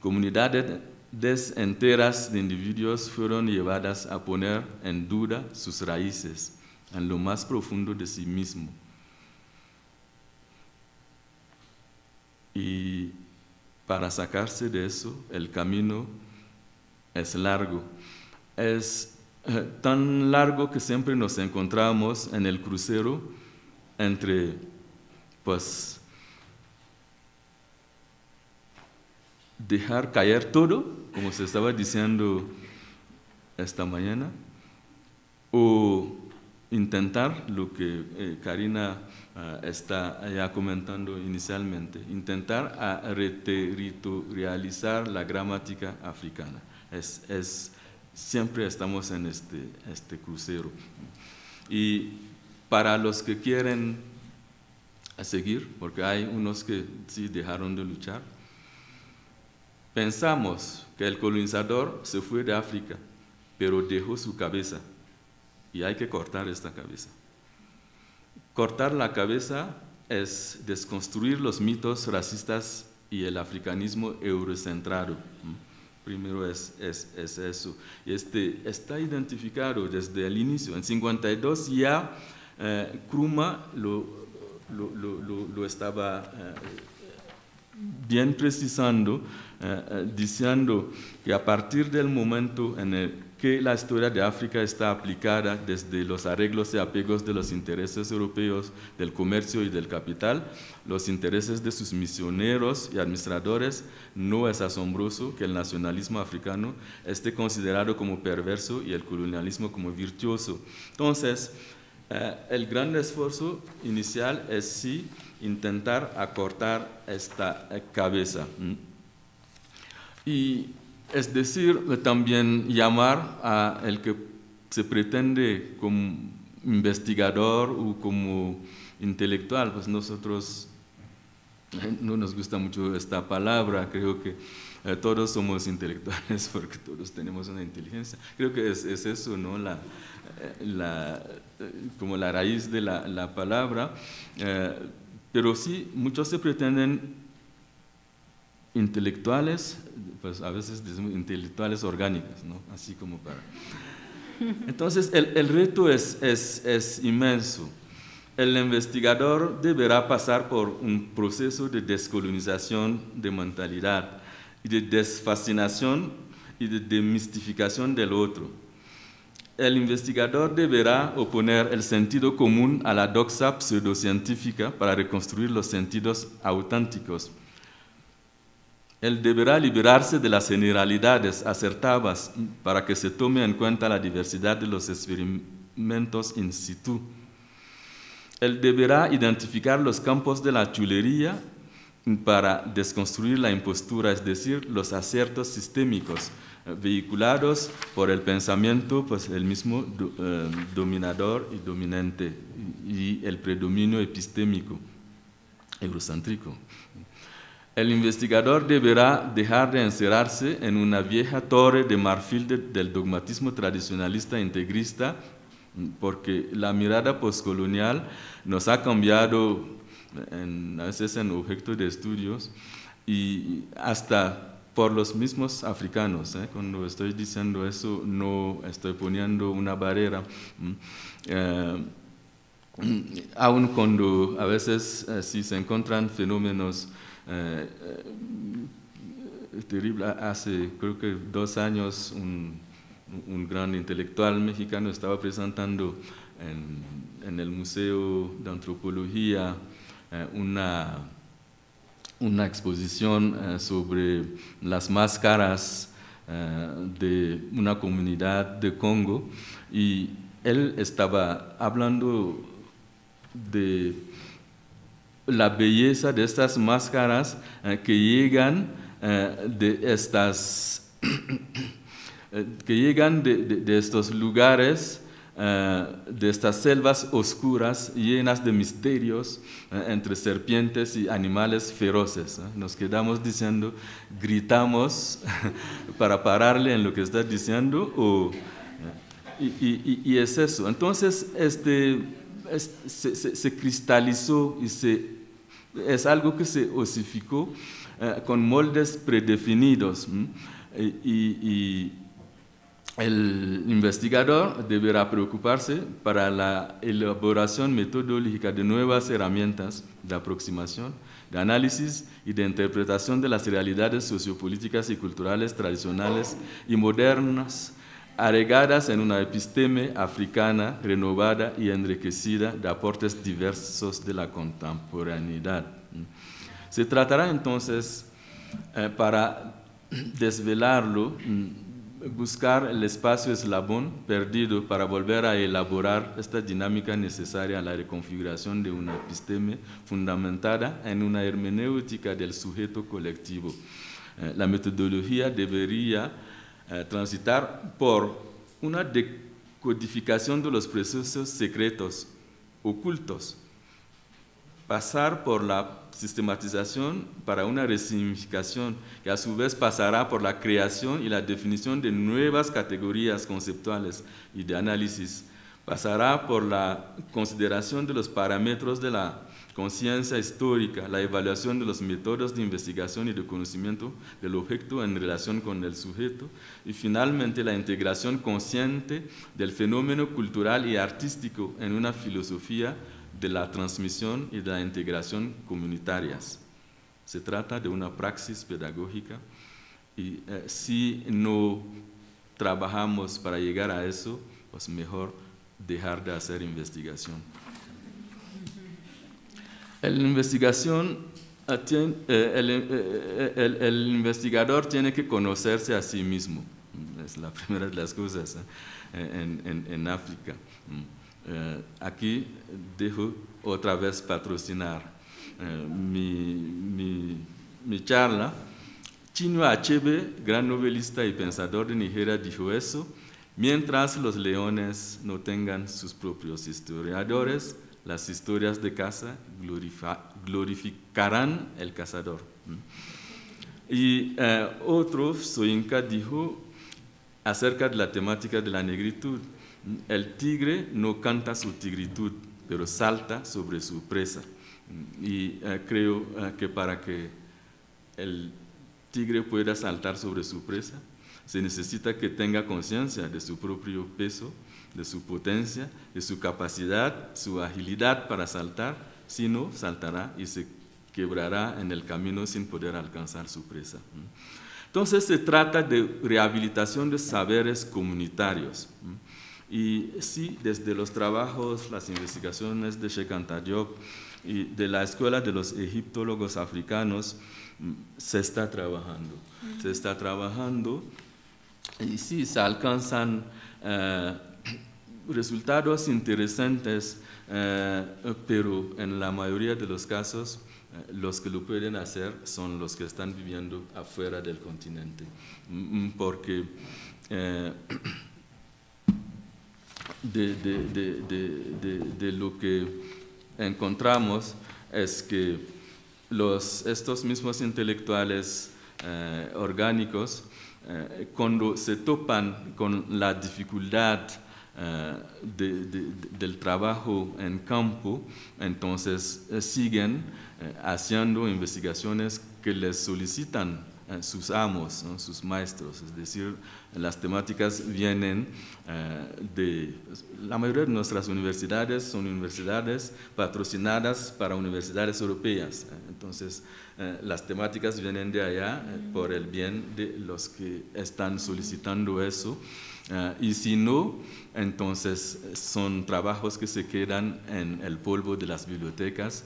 comunidades enteras de individuos fueron llevadas a poner en duda sus raíces, en lo más profundo de sí mismo. Y para sacarse de eso, el camino es largo. Es tan largo que siempre nos encontramos en el crucero entre, pues, dejar caer todo, como se estaba diciendo esta mañana, o intentar lo que Karina está ya comentando inicialmente, intentar reterritorializar la gramática africana. Siempre estamos en este crucero. Y para los que quieren seguir, porque hay unos que sí dejaron de luchar, pensamos que el colonizador se fue de África, pero dejó su cabeza, y hay que cortar esta cabeza. Cortar la cabeza es desconstruir los mitos racistas y el africanismo eurocentrado. Primero es eso. Y está identificado desde el inicio. En 52 ya Nkrumah lo estaba bien precisando, diciendo que a partir del momento en el que la historia de África está aplicada desde los arreglos y apegos de los intereses europeos, del comercio y del capital, los intereses de sus misioneros y administradores, no es asombroso que el nacionalismo africano esté considerado como perverso y el colonialismo como virtuoso. Entonces, el gran esfuerzo inicial es sí intentar acortar esta cabeza. Y es decir, también llamar a el que se pretende como investigador o como intelectual. Pues nosotros no nos gusta mucho esta palabra, creo que todos somos intelectuales porque todos tenemos una inteligencia. Creo que es eso, ¿no? Como la raíz de la palabra. Pero sí, muchos se pretenden intelectuales, pues a veces decimos intelectuales orgánicas, ¿no? Así como para... Entonces, el reto es inmenso. El investigador deberá pasar por un proceso de descolonización de mentalidad y de desfascinación y de demistificación del otro. El investigador deberá oponer el sentido común a la doxa pseudocientífica para reconstruir los sentidos auténticos. Él deberá liberarse de las generalidades acertadas para que se tome en cuenta la diversidad de los experimentos in situ. Él deberá identificar los campos de la chulería para desconstruir la impostura, es decir, los aciertos sistémicos vehiculados por el pensamiento, pues el mismo dominador y dominante, y el predominio epistémico eurocéntrico. El investigador deberá dejar de encerrarse en una vieja torre de marfil del dogmatismo tradicionalista integrista, porque la mirada postcolonial nos ha cambiado a veces en objeto de estudios y hasta por los mismos africanos. Cuando estoy diciendo eso no estoy poniendo una barrera. Aun cuando a veces si se encuentran fenómenos terribles. Hace creo que 2 años un gran intelectual mexicano estaba presentando en el Museo de Antropología una exposición sobre las máscaras de una comunidad de Congo, y él estaba hablando de la belleza de estas máscaras que llegan de estos lugares, de estas selvas oscuras llenas de misterios entre serpientes y animales feroces. Nos quedamos diciendo, gritamos para pararle en lo que está diciendo, Y es eso. Entonces, se cristalizó y es algo que se osificó con moldes predefinidos. Y el investigador deberá preocuparse para la elaboración metodológica de nuevas herramientas de aproximación, de análisis y de interpretación de las realidades sociopolíticas y culturales tradicionales y modernas, agregadas en una episteme africana renovada y enriquecida de aportes diversos de la contemporaneidad. Se tratará entonces, para desvelarlo, buscar el espacio eslabón perdido para volver a elaborar esta dinámica necesaria a la reconfiguración de una episteme fundamentada en una hermenéutica del sujeto colectivo. La metodología debería transitar por una decodificación de los procesos secretos, ocultos, pasar por la sistematización para una resignificación que a su vez pasará por la creación y la definición de nuevas categorías conceptuales y de análisis, pasará por la consideración de los parámetros de la conciencia histórica, la evaluación de los métodos de investigación y de conocimiento del objeto en relación con el sujeto y finalmente la integración consciente del fenómeno cultural y artístico en una filosofía de la transmisión y de la integración comunitarias. Se trata de una praxis pedagógica y si no trabajamos para llegar a eso, pues mejor dejar de hacer investigación. El investigador tiene que conocerse a sí mismo. Es la primera de las cosas en África. Aquí dejo otra vez patrocinar mi charla. Chinua Achebe, gran novelista y pensador de Nigeria, dijo eso: mientras los leones no tengan sus propios historiadores, las historias de caza glorificarán el cazador. Y otro, Soyinka, dijo acerca de la temática de la negritud: el tigre no canta su tigritud, pero salta sobre su presa. Y creo que para que el tigre pueda saltar sobre su presa, se necesita que tenga conciencia de su propio peso, de su potencia, de su capacidad, su agilidad para saltar. Si no, saltará y se quebrará en el camino sin poder alcanzar su presa. Entonces se trata de rehabilitación de saberes comunitarios. Y sí, desde los trabajos, las investigaciones de Cheikh Anta Diop y de la Escuela de los Egiptólogos Africanos, se está trabajando. Se está trabajando y sí, se alcanzan resultados interesantes, pero en la mayoría de los casos los que lo pueden hacer son los que están viviendo afuera del continente, porque de lo que encontramos es que estos mismos intelectuales orgánicos, cuando se topan con la dificultad del trabajo en campo, entonces siguen haciendo investigaciones que les solicitan sus amos, ¿no? Sus maestros, es decir, las temáticas vienen la mayoría de nuestras universidades son universidades patrocinadas para universidades europeas, entonces las temáticas vienen de allá por el bien de los que están solicitando eso. Y si no, entonces son trabajos que se quedan en el polvo de las bibliotecas.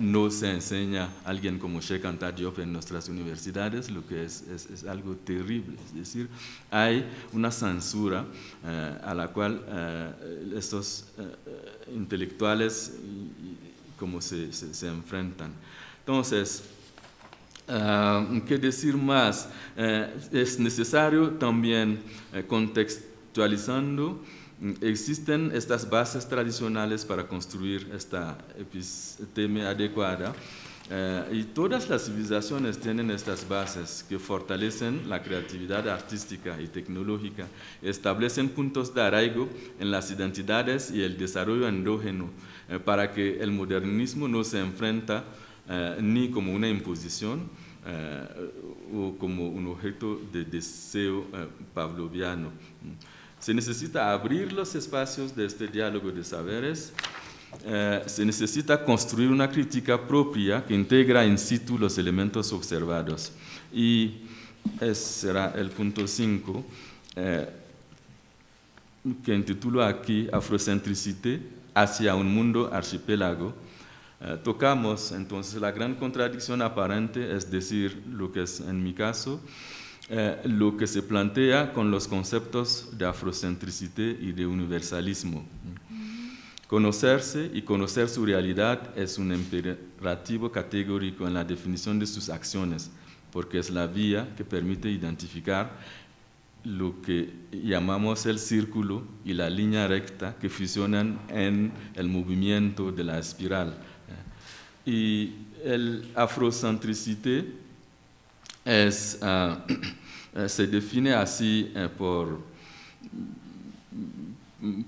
No se enseña a alguien como Cheikh Anta Diop en nuestras universidades, lo que es algo terrible. Es decir, hay una censura a la cual estos intelectuales como se enfrentan. Entonces, ¿qué decir más? Es necesario también contextualizando, existen estas bases tradicionales para construir esta episteme adecuada, Y todas las civilizaciones tienen estas bases que fortalecen la creatividad artística y tecnológica, establecen puntos de arraigo en las identidades y el desarrollo endógeno para que el modernismo no se enfrenta ni como una imposición o como un objeto de deseo pavloviano. Se necesita abrir los espacios de este diálogo de saberes. Se necesita construir una crítica propia que integra in situ los elementos observados. Y ese será el punto 5, que intitulo aquí Afrocentricité hacia un mundo archipiélago. Tocamos entonces la gran contradicción aparente, es decir, lo que es en mi caso, lo que se plantea con los conceptos de afrocentricité y de universalismo. Conocerse y conocer su realidad es un imperativo categórico en la definición de sus acciones, porque es la vía que permite identificar lo que llamamos el círculo y la línea recta que fusionan en el movimiento de la espiral. Y el afrocentricité se define así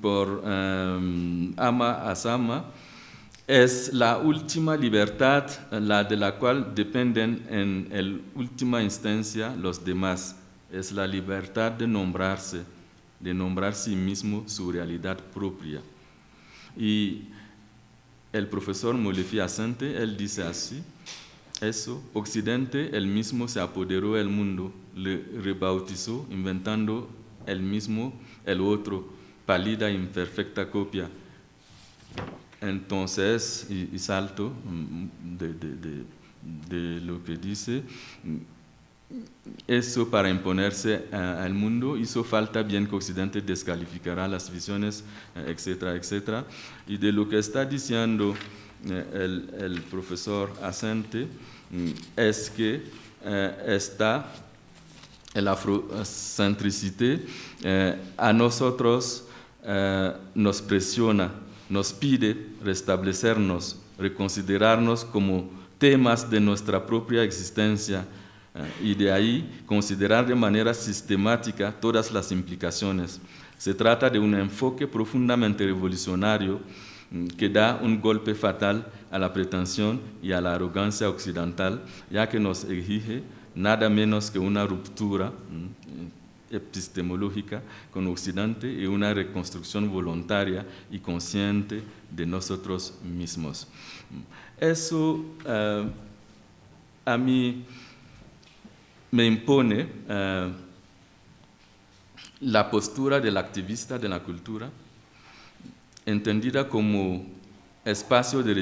por ama a sama, es la última libertad, la de la cual dependen en última instancia los demás. Es la libertad de nombrarse, de nombrar sí mismo su realidad propia. Y el profesor Molefi-Asante, él dice así: eso, Occidente, él mismo se apoderó del mundo, le rebautizó, inventando él mismo el otro, pálida e imperfecta copia. Entonces, y salto de lo que dice, eso para imponerse al mundo hizo falta bien que Occidente descalificará las visiones, etcétera, etcétera. Y de lo que está diciendo el profesor Asante es que el afrocentricité a nosotros nos presiona, nos pide restablecernos, reconsiderarnos como temas de nuestra propia existencia y de ahí considerar de manera sistemática todas las implicaciones. Se trata de un enfoque profundamente revolucionario que da un golpe fatal a la pretensión y a la arrogancia occidental, ya que nos exige nada menos que una ruptura epistemológica con Occidente y una reconstrucción voluntaria y consciente de nosotros mismos. Eso a mí me impone la postura del activista de la cultura, entendida como espacio de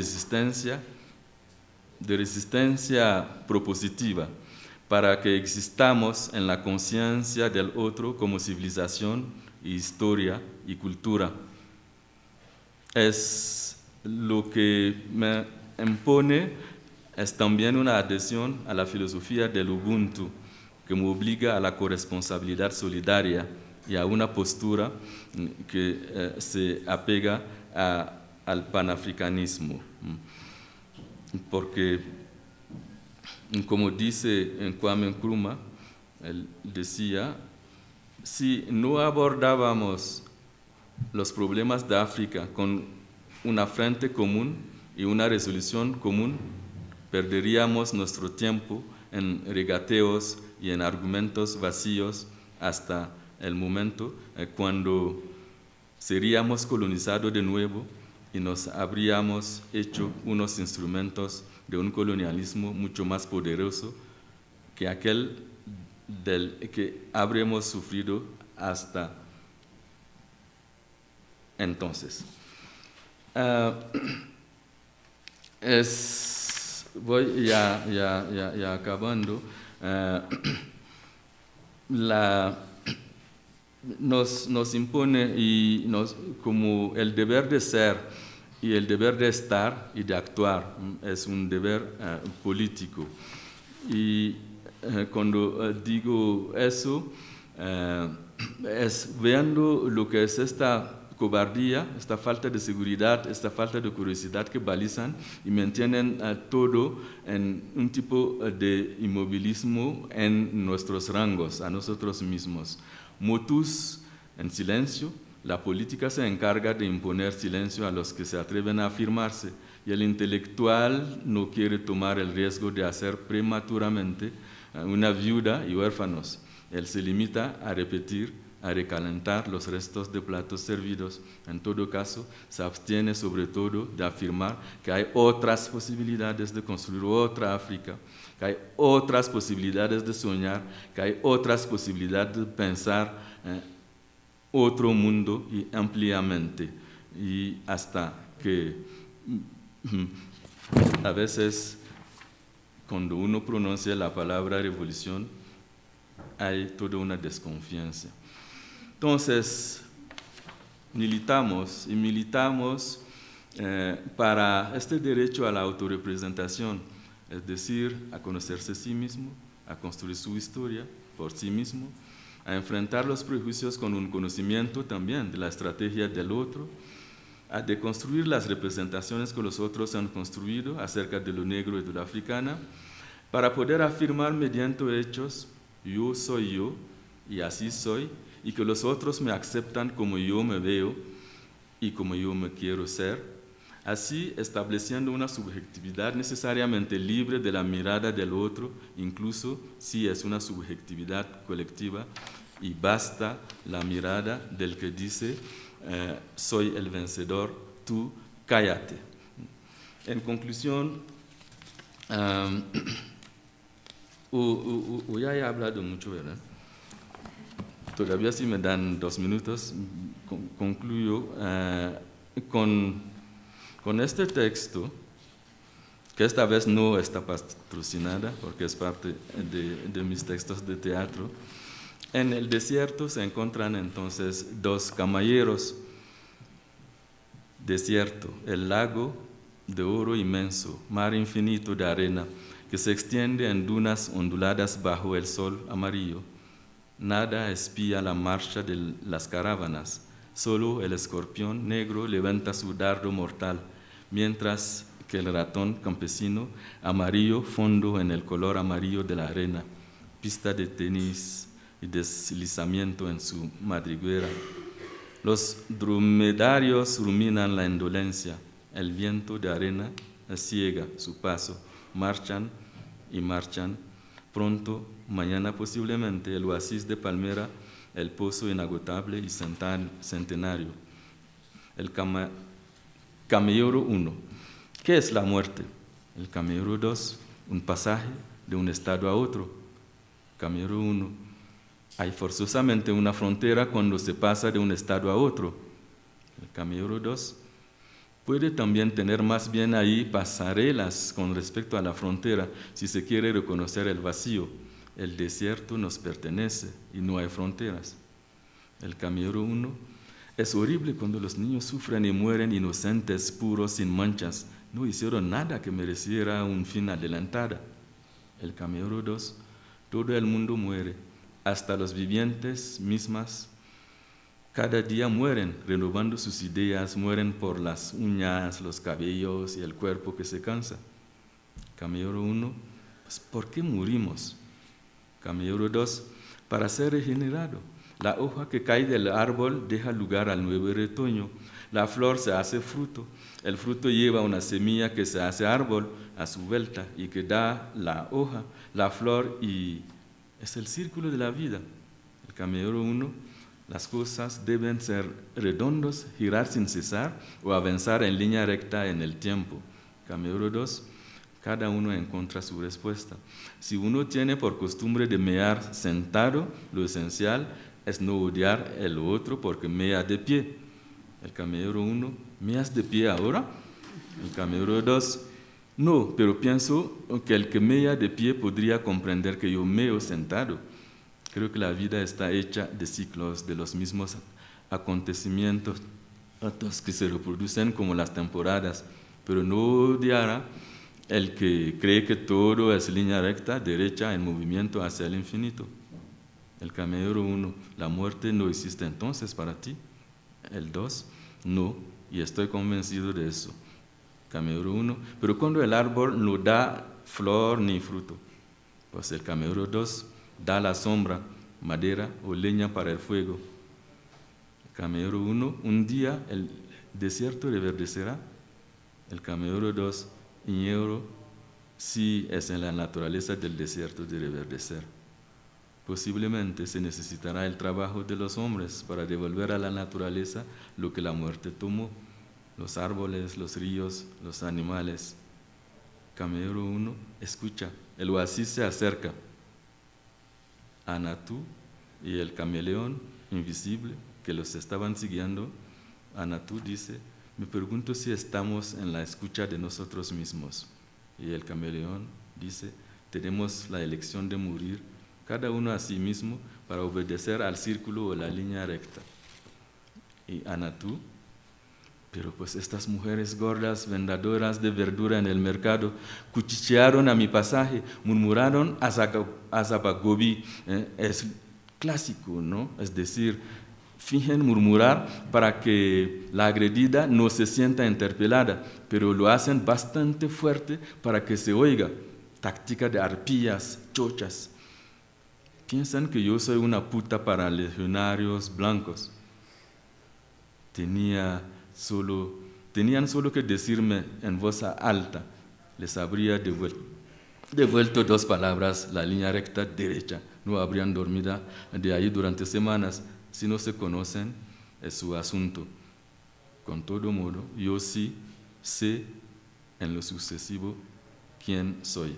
resistencia propositiva, para que existamos en la conciencia del otro como civilización, historia y cultura. Es lo que me impone, es también una adhesión a la filosofía del Ubuntu, que me obliga a la corresponsabilidad solidaria y a una postura que se apega al panafricanismo. Porque, como dice Kwame Nkrumah, él decía, si no abordábamos los problemas de África con una frente común y una resolución común, perderíamos nuestro tiempo en regateos y en argumentos vacíos hasta el momento cuando seríamos colonizados de nuevo y nos habríamos hecho unos instrumentos de un colonialismo mucho más poderoso que aquel del que habremos sufrido hasta entonces. Voy ya acabando. Nos impone como el deber de ser y el deber de estar y de actuar, es un deber político. Y cuando digo eso, es viendo lo que es esta cobardía, esta falta de seguridad, esta falta de curiosidad que balizan y mantienen todo en un tipo de inmovilismo en nuestros rangos, a nosotros mismos. Motus en silencio, la política se encarga de imponer silencio a los que se atreven a afirmarse y el intelectual no quiere tomar el riesgo de hacer prematuramente una viuda y huérfanos. Él se limita a repetir, a recalentar los restos de platos servidos. En todo caso, se abstiene sobre todo de afirmar que hay otras posibilidades de construir otra África, que hay otras posibilidades de soñar, que hay otras posibilidades de pensar otro mundo y ampliamente. Y hasta que a veces cuando uno pronuncia la palabra revolución hay toda una desconfianza. Entonces, militamos para este derecho a la autorrepresentación, es decir, a conocerse a sí mismo, a construir su historia por sí mismo, a enfrentar los prejuicios con un conocimiento también de la estrategia del otro, a deconstruir las representaciones que los otros han construido acerca de lo negro y de lo africana, para poder afirmar mediante hechos, yo soy yo y así soy, y que los otros me aceptan como yo me veo y como yo me quiero ser, así estableciendo una subjetividad necesariamente libre de la mirada del otro, incluso si es una subjetividad colectiva, y basta la mirada del que dice, soy el vencedor, tú cállate. En conclusión, ya he hablado mucho, ¿verdad? Todavía si me dan 2 minutos, concluyo con este texto, que esta vez no está patrocinada, porque es parte de mis textos de teatro. En el desierto se encuentran entonces 2 caballeros. Desierto, el lago de oro inmenso, mar infinito de arena, que se extiende en dunas onduladas bajo el sol amarillo. Nada espía la marcha de las caravanas, solo el escorpión negro levanta su dardo mortal, mientras que el ratón campesino, amarillo fondo en el color amarillo de la arena, pista de tenis y deslizamiento en su madriguera. Los dromedarios ruminan la indolencia, el viento de arena ciega su paso, marchan y marchan. Pronto, mañana posiblemente, el oasis de Palmera, el pozo inagotable y centenario. El camellero 1. ¿Qué es la muerte? El camellero 2. Un pasaje de un estado a otro. Camellero 1. Hay forzosamente una frontera cuando se pasa de un estado a otro. El camellero 2. Puede también tener más bien ahí pasarelas con respecto a la frontera si se quiere reconocer el vacío. El desierto nos pertenece y no hay fronteras. El camellero 1. Es horrible cuando los niños sufren y mueren inocentes, puros, sin manchas. No hicieron nada que mereciera un fin adelantado. El camellero 2. Todo el mundo muere, hasta los vivientes mismas. Cada día mueren, renovando sus ideas, mueren por las uñas, los cabellos y el cuerpo que se cansa. Camellero 1, pues, ¿por qué morimos? Camellero 2, para ser regenerado. La hoja que cae del árbol deja lugar al nuevo retoño. La flor se hace fruto. El fruto lleva una semilla que se hace árbol a su vuelta y que da la hoja, la flor, y es el círculo de la vida. El camellero 1, las cosas deben ser redondos, girar sin cesar o avanzar en línea recta en el tiempo. Camellero 2, cada uno encuentra su respuesta. Si uno tiene por costumbre de mear sentado, lo esencial es no odiar el otro porque mea de pie. El camellero 1, ¿meas de pie ahora? El camellero 2, no, pero pienso que el que mea de pie podría comprender que yo meo sentado. Creo que la vida está hecha de ciclos, de los mismos acontecimientos que se reproducen como las temporadas, pero no odiará el que cree que todo es línea recta, derecha, en movimiento hacia el infinito. El camellero 1, la muerte no existe entonces para ti. el 2, no, y estoy convencido de eso. Cameo 1, pero cuando el árbol no da flor ni fruto, pues el cameo 2 da la sombra, madera o leña para el fuego. Cameo 1, un día el desierto reverdecerá. El cameo 2, ignoro si es en la naturaleza del desierto de reverdecer. Posiblemente se necesitará el trabajo de los hombres para devolver a la naturaleza lo que la muerte tomó, los árboles, los ríos, los animales. Cameo 1, escucha, el oasis se acerca. Anatú y el camaleón invisible que los estaban siguiendo, Anatú dice, me pregunto si estamos en la escucha de nosotros mismos. Y el camaleón dice, tenemos la elección de morir, cada uno a sí mismo, para obedecer al círculo o la línea recta. Y Anatú, pero pues estas mujeres gordas, vendedoras de verdura en el mercado, cuchichearon a mi pasaje, murmuraron azapagobi, es clásico, ¿no? Es decir, fingen murmurar para que la agredida no se sienta interpelada, pero lo hacen bastante fuerte para que se oiga. Táctica de arpías, chochas. Piensan que yo soy una puta para legionarios blancos. Tenían solo que decirme en voz alta, les habría devuelto 2 palabras, la línea recta derecha. No habrían dormido de ahí durante semanas. Si no se conocen, es su asunto. Con todo modo, yo sí sé en lo sucesivo quién soy.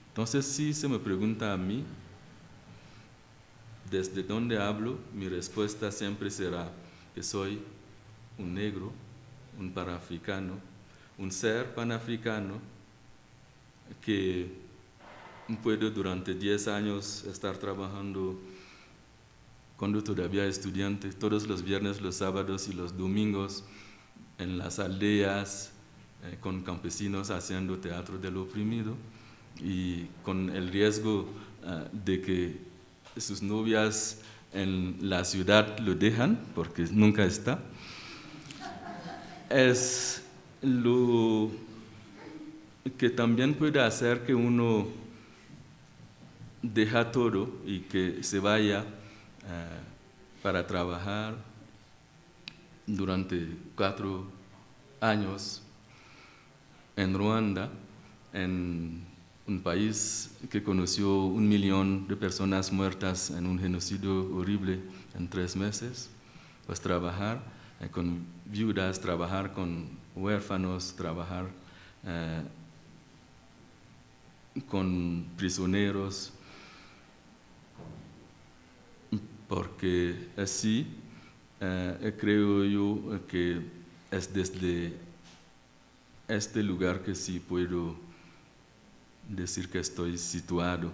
Entonces, si se me pregunta a mí, ¿desde dónde hablo? Mi respuesta siempre será que soy un negro, un panafricano, un ser panafricano que puede durante 10 años estar trabajando cuando todavía estudiante, todos los viernes, los sábados y los domingos en las aldeas, con campesinos haciendo teatro del oprimido y con el riesgo de que sus novias en la ciudad lo dejan, porque nunca está. Es lo que también puede hacer que uno deja todo y que se vaya para trabajar durante 4 años en Ruanda, en un país que conoció 1 millón de personas muertas en un genocidio horrible en 3 meses, pues trabajar con viudas, trabajar con huérfanos, trabajar con prisioneros, porque así creo yo que es desde este lugar que sí puedo decir que estoy situado.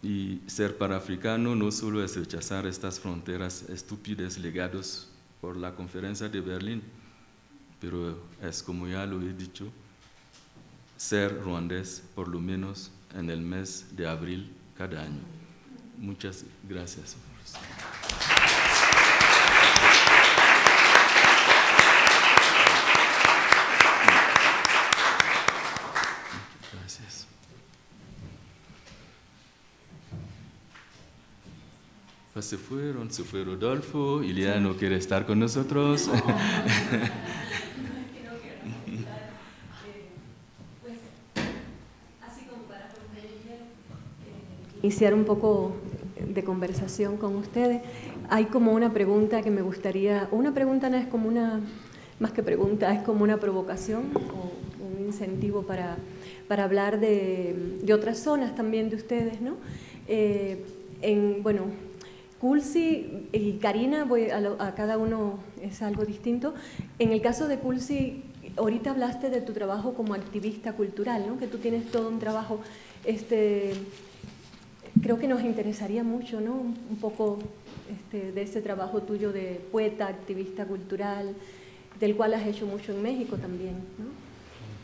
Y ser panafricano no solo es rechazar estas fronteras estúpidas legadas por la Conferencia de Berlín, pero es, como ya lo he dicho, ser ruandés por lo menos en el mes de abril cada año. Muchas gracias. Gracias. Pues se fue Rodolfo, Ilia no quiere estar con nosotros. Iniciar un poco de conversación con ustedes. Hay como una pregunta que me gustaría, una pregunta no es como una, más que pregunta, es como una provocación o un incentivo para hablar de otras zonas también de ustedes, ¿no? Bueno, Kulsi y Karina, a cada uno es algo distinto. En el caso de Kulsi, ahorita hablaste de tu trabajo como activista cultural, ¿no? Que tú tienes todo un trabajo, creo que nos interesaría mucho, ¿no? Un poco de ese trabajo tuyo de poeta, activista cultural, del cual has hecho mucho en México también, ¿no?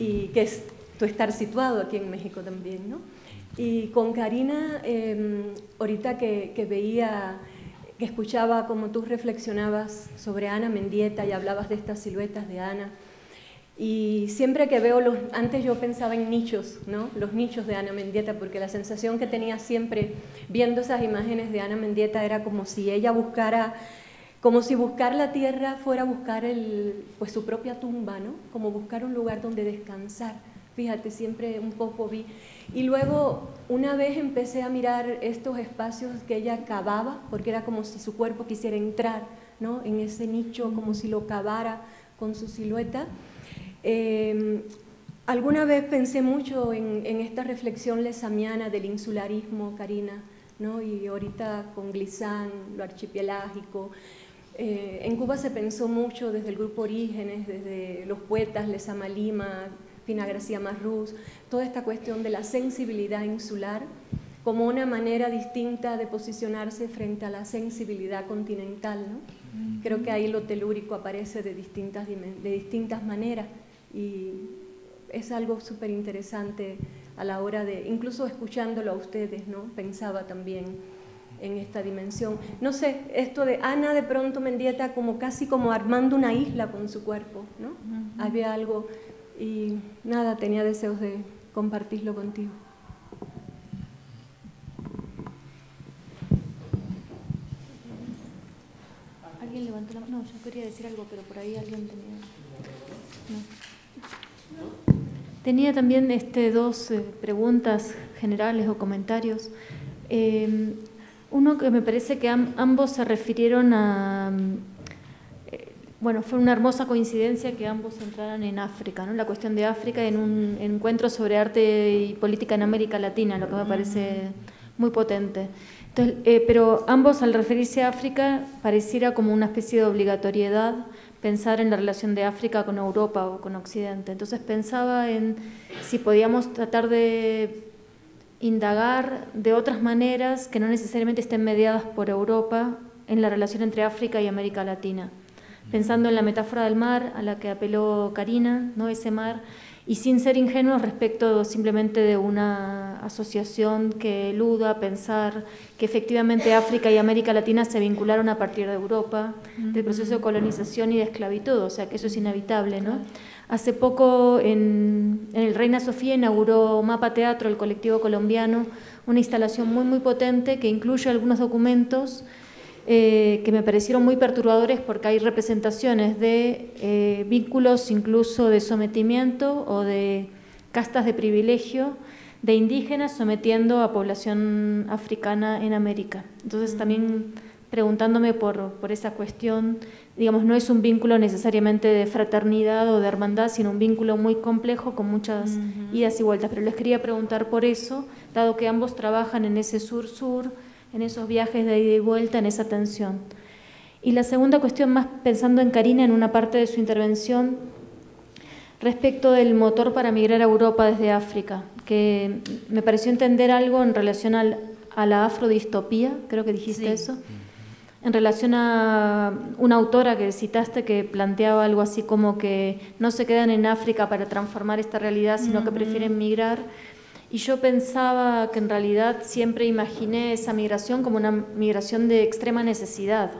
Y que es tu estar situado aquí en México también, ¿no? Y con Karina, ahorita que veía que escuchaba como tú reflexionabas sobre Ana Mendieta y hablabas de estas siluetas de Ana. Y siempre que veo antes yo pensaba en nichos, ¿no? Los nichos de Ana Mendieta, porque la sensación que tenía siempre viendo esas imágenes de Ana Mendieta era como si ella buscara, como si buscar la tierra fuera buscar pues su propia tumba, ¿no? Como buscar un lugar donde descansar. Fíjate, siempre un poco vi. Y luego una vez empecé a mirar estos espacios que ella cavaba, porque era como si su cuerpo quisiera entrar, ¿no? En ese nicho, como si lo cavara con su silueta. Alguna vez pensé mucho en esta reflexión lesamiana del insularismo, Karina, ¿no? Y ahorita con Glissant, lo archipelágico. En Cuba se pensó mucho desde el grupo Orígenes, desde los poetas Lezama Lima, Fina Gracia Marrús, toda esta cuestión de la sensibilidad insular como una manera distinta de posicionarse frente a la sensibilidad continental, ¿no? Creo que ahí lo telúrico aparece de distintas maneras y es algo súper interesante a la hora de, incluso escuchándolo a ustedes, ¿no? Pensaba también en esta dimensión. No sé, esto de Ana de pronto Mendieta como casi como armando una isla con su cuerpo, ¿no? Había algo y nada, tenía deseos de compartirlo contigo. ¿Alguien levantó la mano? No, yo quería decir algo, pero por ahí alguien tenía... No. Tenía también dos preguntas generales o comentarios. Uno que me parece que ambos se refirieron a... bueno, fue una hermosa coincidencia que ambos entraran en África, ¿no? La cuestión de África en un encuentro sobre arte y política en América Latina, lo que me parece muy potente. Entonces, pero ambos al referirse a África pareciera como una especie de obligatoriedad pensar en la relación de África con Europa o con Occidente. Entonces pensaba en si podíamos tratar de indagar de otras maneras que no necesariamente estén mediadas por Europa en la relación entre África y América Latina. Pensando en la metáfora del mar a la que apeló Karina, ¿no? Ese mar, y sin ser ingenuos respecto simplemente de una asociación que eluda pensar que efectivamente África y América Latina se vincularon a partir de Europa, del proceso de colonización y de esclavitud, o sea que eso es inevitable, ¿no? Hace poco en el Reina Sofía inauguró Mapa Teatro, el colectivo colombiano, una instalación muy potente que incluye algunos documentos que me parecieron muy perturbadores porque hay representaciones de vínculos incluso de sometimiento o de castas de privilegio de indígenas sometiendo a población africana en América. Entonces también preguntándome por esa cuestión, digamos, no es un vínculo necesariamente de fraternidad o de hermandad, sino un vínculo muy complejo con muchas idas y vueltas. Pero les quería preguntar por eso, dado que ambos trabajan en ese sur-sur, en esos viajes de ida y vuelta, en esa tensión. Y la segunda cuestión, más pensando en Karina, en una parte de su intervención, respecto del motor para migrar a Europa desde África, que me pareció entender algo en relación a la afrodistopía, creo que dijiste eso, en relación a una autora que citaste que planteaba algo así como que no se quedan en África para transformar esta realidad, sino que prefieren migrar. Y yo pensaba que en realidad siempre imaginé esa migración como una migración de extrema necesidad,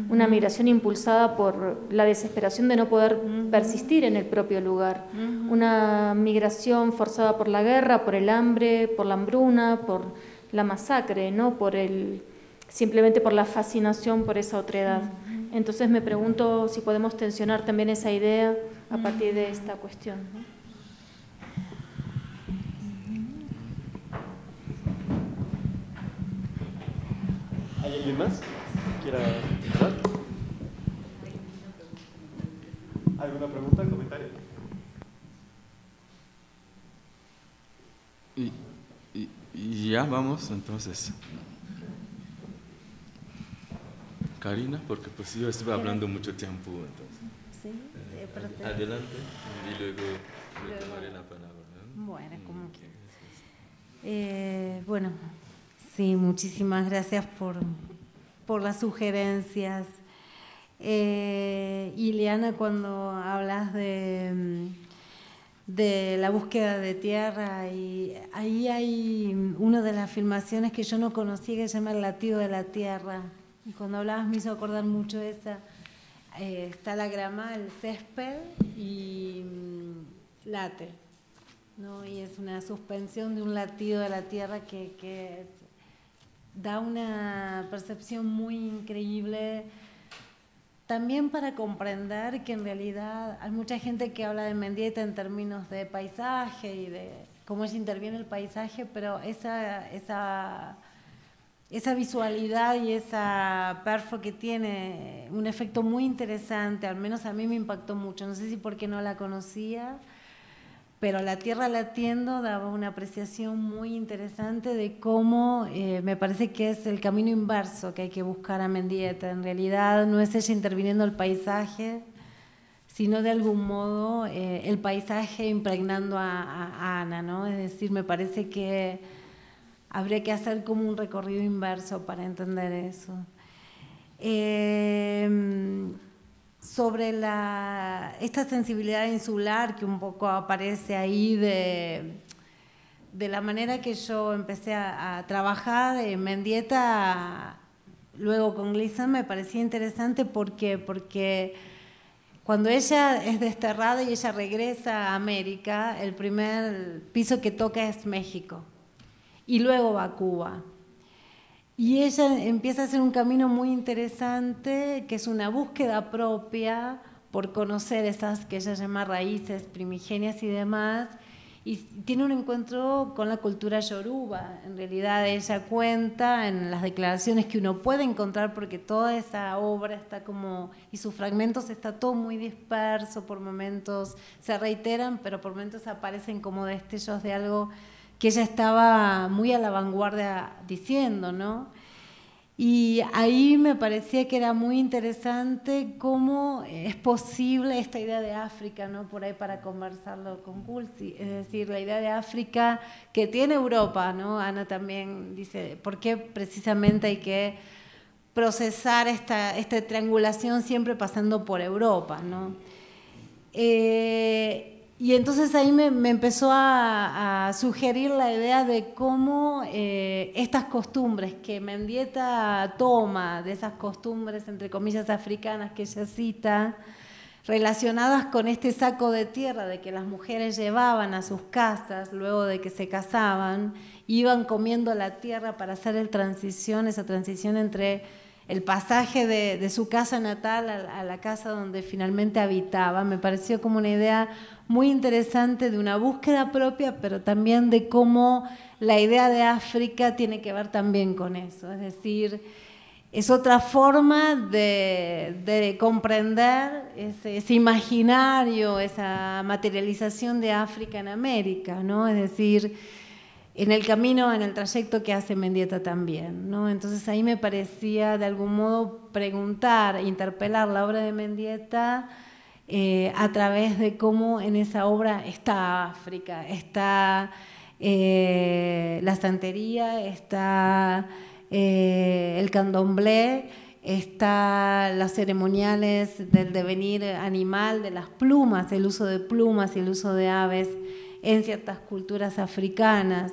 una migración impulsada por la desesperación de no poder persistir en el propio lugar, una migración forzada por la guerra, por el hambre, por la hambruna, por la masacre, no simplemente por la fascinación por esa otredad. Entonces me pregunto si podemos tensionar también esa idea a partir de esta cuestión, ¿no? ¿Hay alguien más que quiera entrar? ¿Alguna pregunta, comentario? Y ya vamos entonces. Karina, porque pues yo estuve hablando mucho tiempo, entonces. Sí, adelante y luego le tomaré la palabra, ¿no? Bueno, como bueno, sí, muchísimas gracias por las sugerencias. Ileana, cuando hablas de la búsqueda de tierra, y ahí hay una de las filmaciones que yo no conocía que se llama El latido de la tierra, Y cuando hablabas me hizo acordar mucho esa, está la grama, el césped y late, ¿no? Y es una suspensión de un latido de la tierra que da una percepción muy increíble, también para comprender que en realidad hay mucha gente que habla de Mendieta en términos de paisaje y de cómo ella interviene el paisaje, pero esa visualidad y esa perfo que tiene un efecto muy interesante, al menos a mí me impactó mucho, no sé si porque no la conocía, pero La tierra latiendo daba una apreciación muy interesante de cómo me parece que es el camino inverso que hay que buscar a Mendieta. En realidad no es ella interviniendo el paisaje, sino de algún modo el paisaje impregnando a Ana, ¿no? Es decir, me parece que habría que hacer como un recorrido inverso para entender eso. Sobre esta sensibilidad insular que un poco aparece ahí de la manera que yo empecé a trabajar en Mendieta, luego con Glissant, me parecía interesante porque cuando ella es desterrada y ella regresa a América, el primer piso que toca es México y luego va a Cuba. Y ella empieza a hacer un camino muy interesante, que es una búsqueda propia por conocer esas que ella llama raíces primigenias y demás, y tiene un encuentro con la cultura yoruba. En realidad ella cuenta en las declaraciones que uno puede encontrar, porque toda esa obra está como, y sus fragmentos está todo muy disperso, por momentos se reiteran, pero por momentos aparecen como destellos de algo que ella estaba muy a la vanguardia diciendo, ¿no? Y ahí me parecía que era muy interesante cómo es posible esta idea de África, ¿no? Por ahí para conversarlo con Kulsi, es decir, la idea de África que tiene Europa, ¿no? Ana también dice, ¿por qué precisamente hay que procesar esta triangulación siempre pasando por Europa, ¿no? Y entonces ahí me empezó a sugerir la idea de cómo estas costumbres que Mendieta toma, de esas costumbres entre comillas africanas que ella cita, relacionadas con este saco de tierra de que las mujeres llevaban a sus casas luego de que se casaban, iban comiendo la tierra para hacer esa transición entre el pasaje de su casa natal a la casa donde finalmente habitaba. Me pareció como una idea muy interesante de una búsqueda propia, pero también de cómo la idea de África tiene que ver también con eso. Es decir, es otra forma de comprender ese imaginario, esa materialización de África en América, ¿no? Es decir, en el camino, en el trayecto que hace Mendieta también, ¿no? Entonces ahí me parecía de algún modo preguntar, interpelar la obra de Mendieta a través de cómo en esa obra está África, está la santería, está el candomblé, está las ceremoniales del devenir animal, de las plumas, el uso de plumas y el uso de aves en ciertas culturas africanas,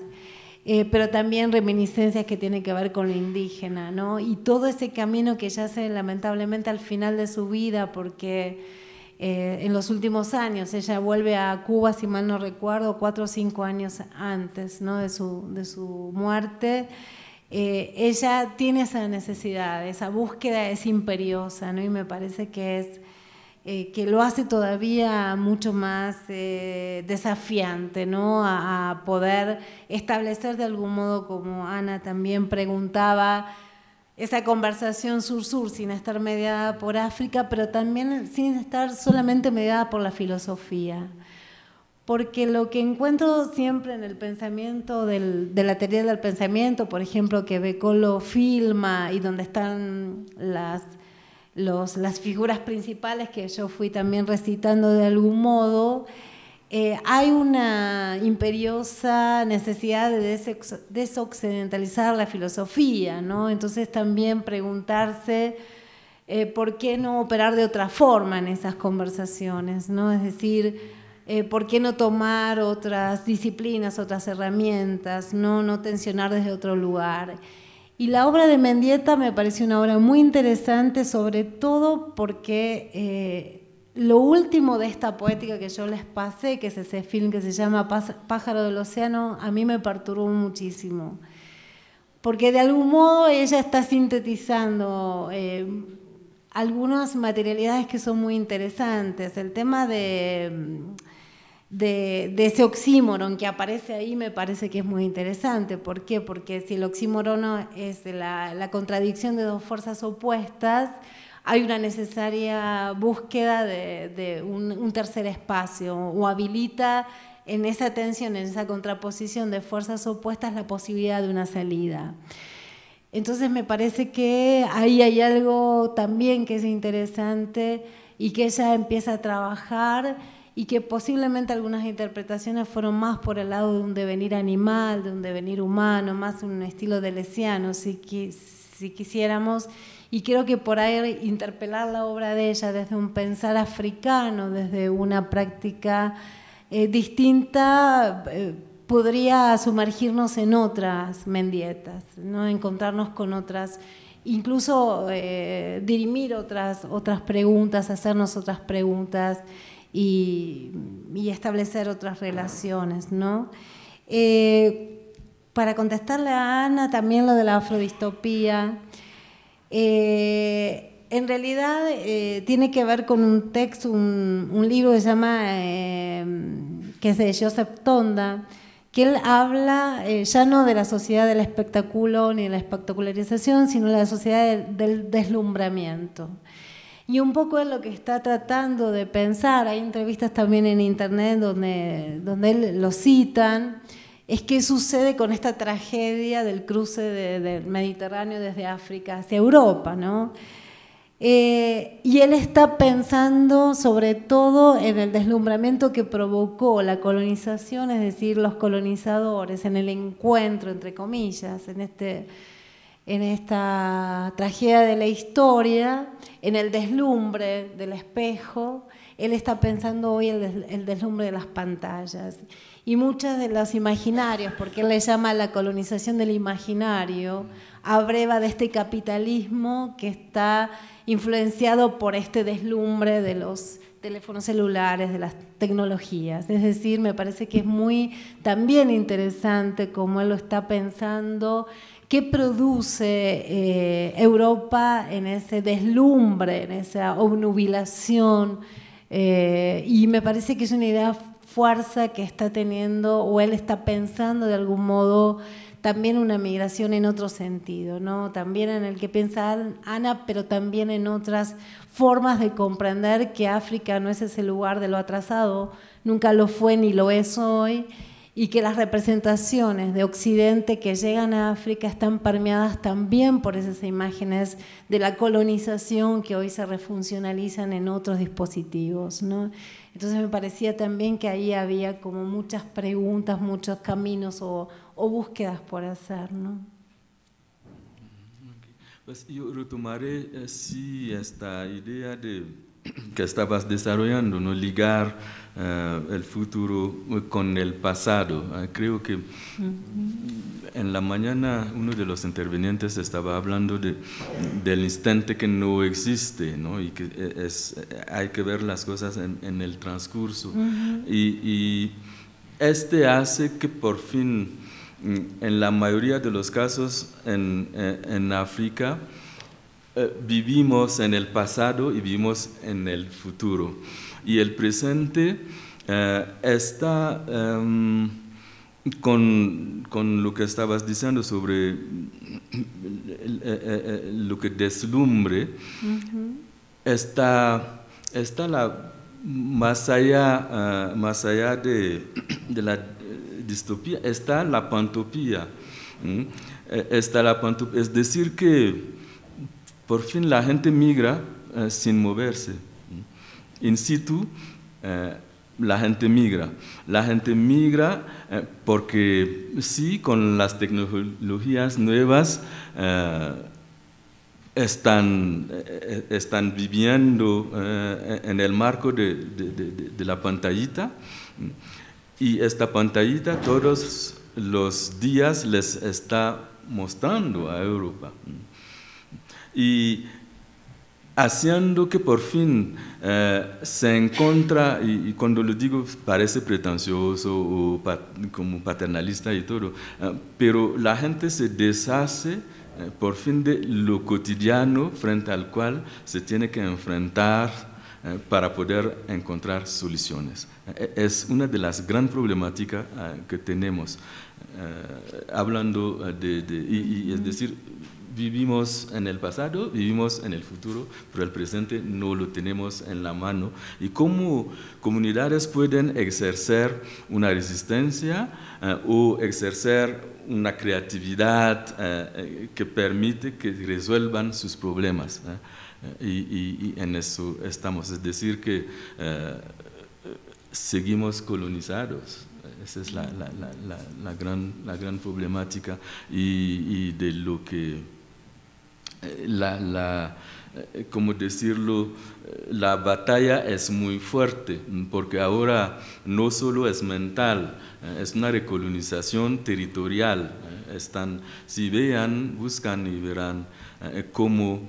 pero también reminiscencias que tienen que ver con lo indígena, ¿no? Y todo ese camino que ella hace lamentablemente al final de su vida, porque en los últimos años ella vuelve a Cuba, si mal no recuerdo, 4 o 5 años antes, ¿no? de su muerte. Ella tiene esa necesidad, esa búsqueda es imperiosa, ¿no? Y me parece que lo hace todavía mucho más desafiante, ¿no? A poder establecer de algún modo, como Ana también preguntaba, esa conversación sur-sur sin estar mediada por África, pero también sin estar solamente mediada por la filosofía. Porque lo que encuentro siempre en el pensamiento, de la teoría del pensamiento, por ejemplo, que Becolo filma y donde están las figuras principales que yo fui también recitando de algún modo, hay una imperiosa necesidad de desoccidentalizar la filosofía, ¿no? Entonces también preguntarse por qué no operar de otra forma en esas conversaciones, ¿no? Es decir, ¿por qué no tomar otras disciplinas, otras herramientas, no tensionar desde otro lugar? Y la obra de Mendieta me pareció una obra muy interesante, sobre todo porque lo último de esta poética que yo les pasé, que es ese film que se llama Pájaro del Océano, a mí me perturbó muchísimo. Porque de algún modo ella está sintetizando algunas materialidades que son muy interesantes. El tema de ese oxímoron que aparece ahí me parece que es muy interesante. ¿Por qué? Porque si el oxímoron es la contradicción de dos fuerzas opuestas, hay una necesaria búsqueda de un tercer espacio, o habilita en esa tensión, en esa contraposición de fuerzas opuestas, la posibilidad de una salida. Entonces me parece que ahí hay algo también que es interesante y que ella empieza a trabajar, y que posiblemente algunas interpretaciones fueron más por el lado de un devenir animal, de un devenir humano, más un estilo deleuziano, si quisiéramos. Y creo que por ahí interpelar la obra de ella desde un pensar africano, desde una práctica distinta, podría sumergirnos en otras Mendietas, ¿no? Encontrarnos con otras, incluso dirimir otras preguntas, hacernos otras preguntas y establecer otras relaciones, ¿no? Para contestarle a Ana, también lo de la afrodistopía, en realidad tiene que ver con un texto, un libro que se llama, que es de Joseph Tonda, que él habla ya no de la sociedad del espectáculo ni de la espectacularización, sino de la sociedad del deslumbramiento. Y un poco es lo que está tratando de pensar, hay entrevistas también en internet donde él lo citan, es qué sucede con esta tragedia del cruce del Mediterráneo desde África hacia Europa, ¿no? Y él está pensando sobre todo en el deslumbramiento que provocó la colonización, es decir, los colonizadores, en el encuentro, entre comillas, en esta tragedia de la historia, en el deslumbre del espejo. Él está pensando hoy el deslumbre de las pantallas. Y muchos de los imaginarios, porque él le llama la colonización del imaginario, abreva de este capitalismo que está influenciado por este deslumbre de los teléfonos celulares, de las tecnologías. Es decir, me parece que es muy también interesante cómo él lo está pensando, qué produce Europa en ese deslumbre, en esa obnubilación, y me parece que es una idea fuerza que está teniendo, o él está pensando de algún modo también una migración en otro sentido, ¿no? También en el que piensa Ana, pero también en otras formas de comprender que África no es ese lugar de lo atrasado, nunca lo fue ni lo es hoy, y que las representaciones de Occidente que llegan a África están permeadas también por esas imágenes de la colonización que hoy se refuncionalizan en otros dispositivos, ¿no? Entonces me parecía también que ahí había como muchas preguntas, muchos caminos o búsquedas por hacer, ¿no? Pues yo retomaré sí esta idea que estabas desarrollando, ¿no? Ligar el futuro con el pasado. Creo que en la mañana uno de los intervinientes estaba hablando del instante que no existe, ¿no? Y que hay que ver las cosas en el transcurso. Y este hace que por fin, en la mayoría de los casos en África, vivimos en el pasado y vivimos en el futuro. Y el presente está con lo que estabas diciendo sobre lo que deslumbre, está más allá de la distopía, está la pantopía. Es decir que por fin la gente migra sin moverse. In situ, la gente migra. La gente migra porque sí, con las tecnologías nuevas están viviendo en el marco de la pantallita, y esta pantallita todos los días les está mostrando a Europa. Y haciendo que por fin se encuentra, y cuando lo digo parece pretencioso o como paternalista y todo, pero la gente se deshace por fin de lo cotidiano frente al cual se tiene que enfrentar para poder encontrar soluciones. Es una de las grandes problemáticas que tenemos, hablando es decir, vivimos en el pasado, vivimos en el futuro, pero el presente no lo tenemos en la mano. Y cómo comunidades pueden ejercer una resistencia o ejercer una creatividad que permite que resuelvan sus problemas. Y en eso estamos, es decir, que seguimos colonizados. Esa es la gran problemática y de lo que ¿cómo decirlo? La batalla es muy fuerte, porque ahora no solo es mental, es una recolonización territorial. Si vean, buscan y verán cómo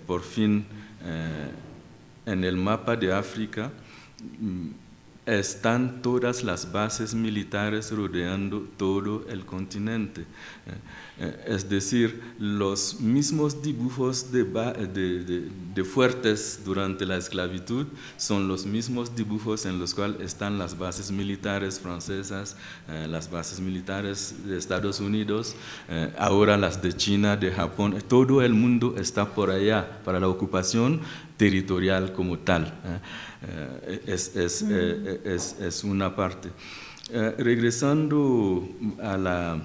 por fin en el mapa de África están todas las bases militares rodeando todo el continente. Es decir, los mismos dibujos de fuertes durante la esclavitud son los mismos dibujos en los cuales están las bases militares francesas, las bases militares de Estados Unidos, ahora las de China, de Japón. Todo el mundo está por allá para la ocupación territorial como tal. Es una parte. Regresando a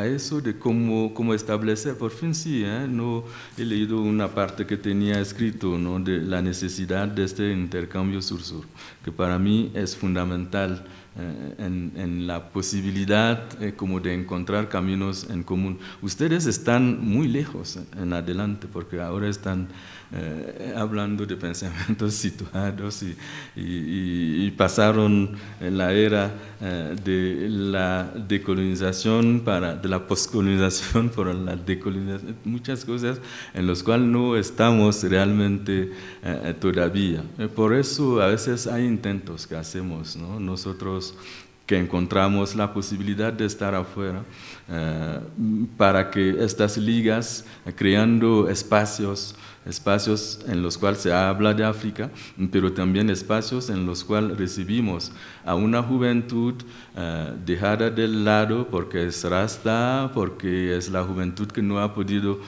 eso de cómo establecer, por fin sí, no he leído una parte que tenía escrito, ¿no?, de la necesidad de este intercambio sur-sur, que para mí es fundamental en la posibilidad como de encontrar caminos en común. Ustedes están muy lejos en adelante, porque ahora están hablando de pensamientos situados y pasaron en la era de la decolonización de la poscolonización por la decolonización, muchas cosas en las cuales no estamos realmente todavía. Por eso a veces hay intentos que hacemos, ¿no?, nosotros que encontramos la posibilidad de estar afuera, para que estas ligas, creando espacios en los cuales se habla de África, pero también espacios en los cuales recibimos a una juventud dejada de lado porque es rasta, porque es la juventud que no ha podido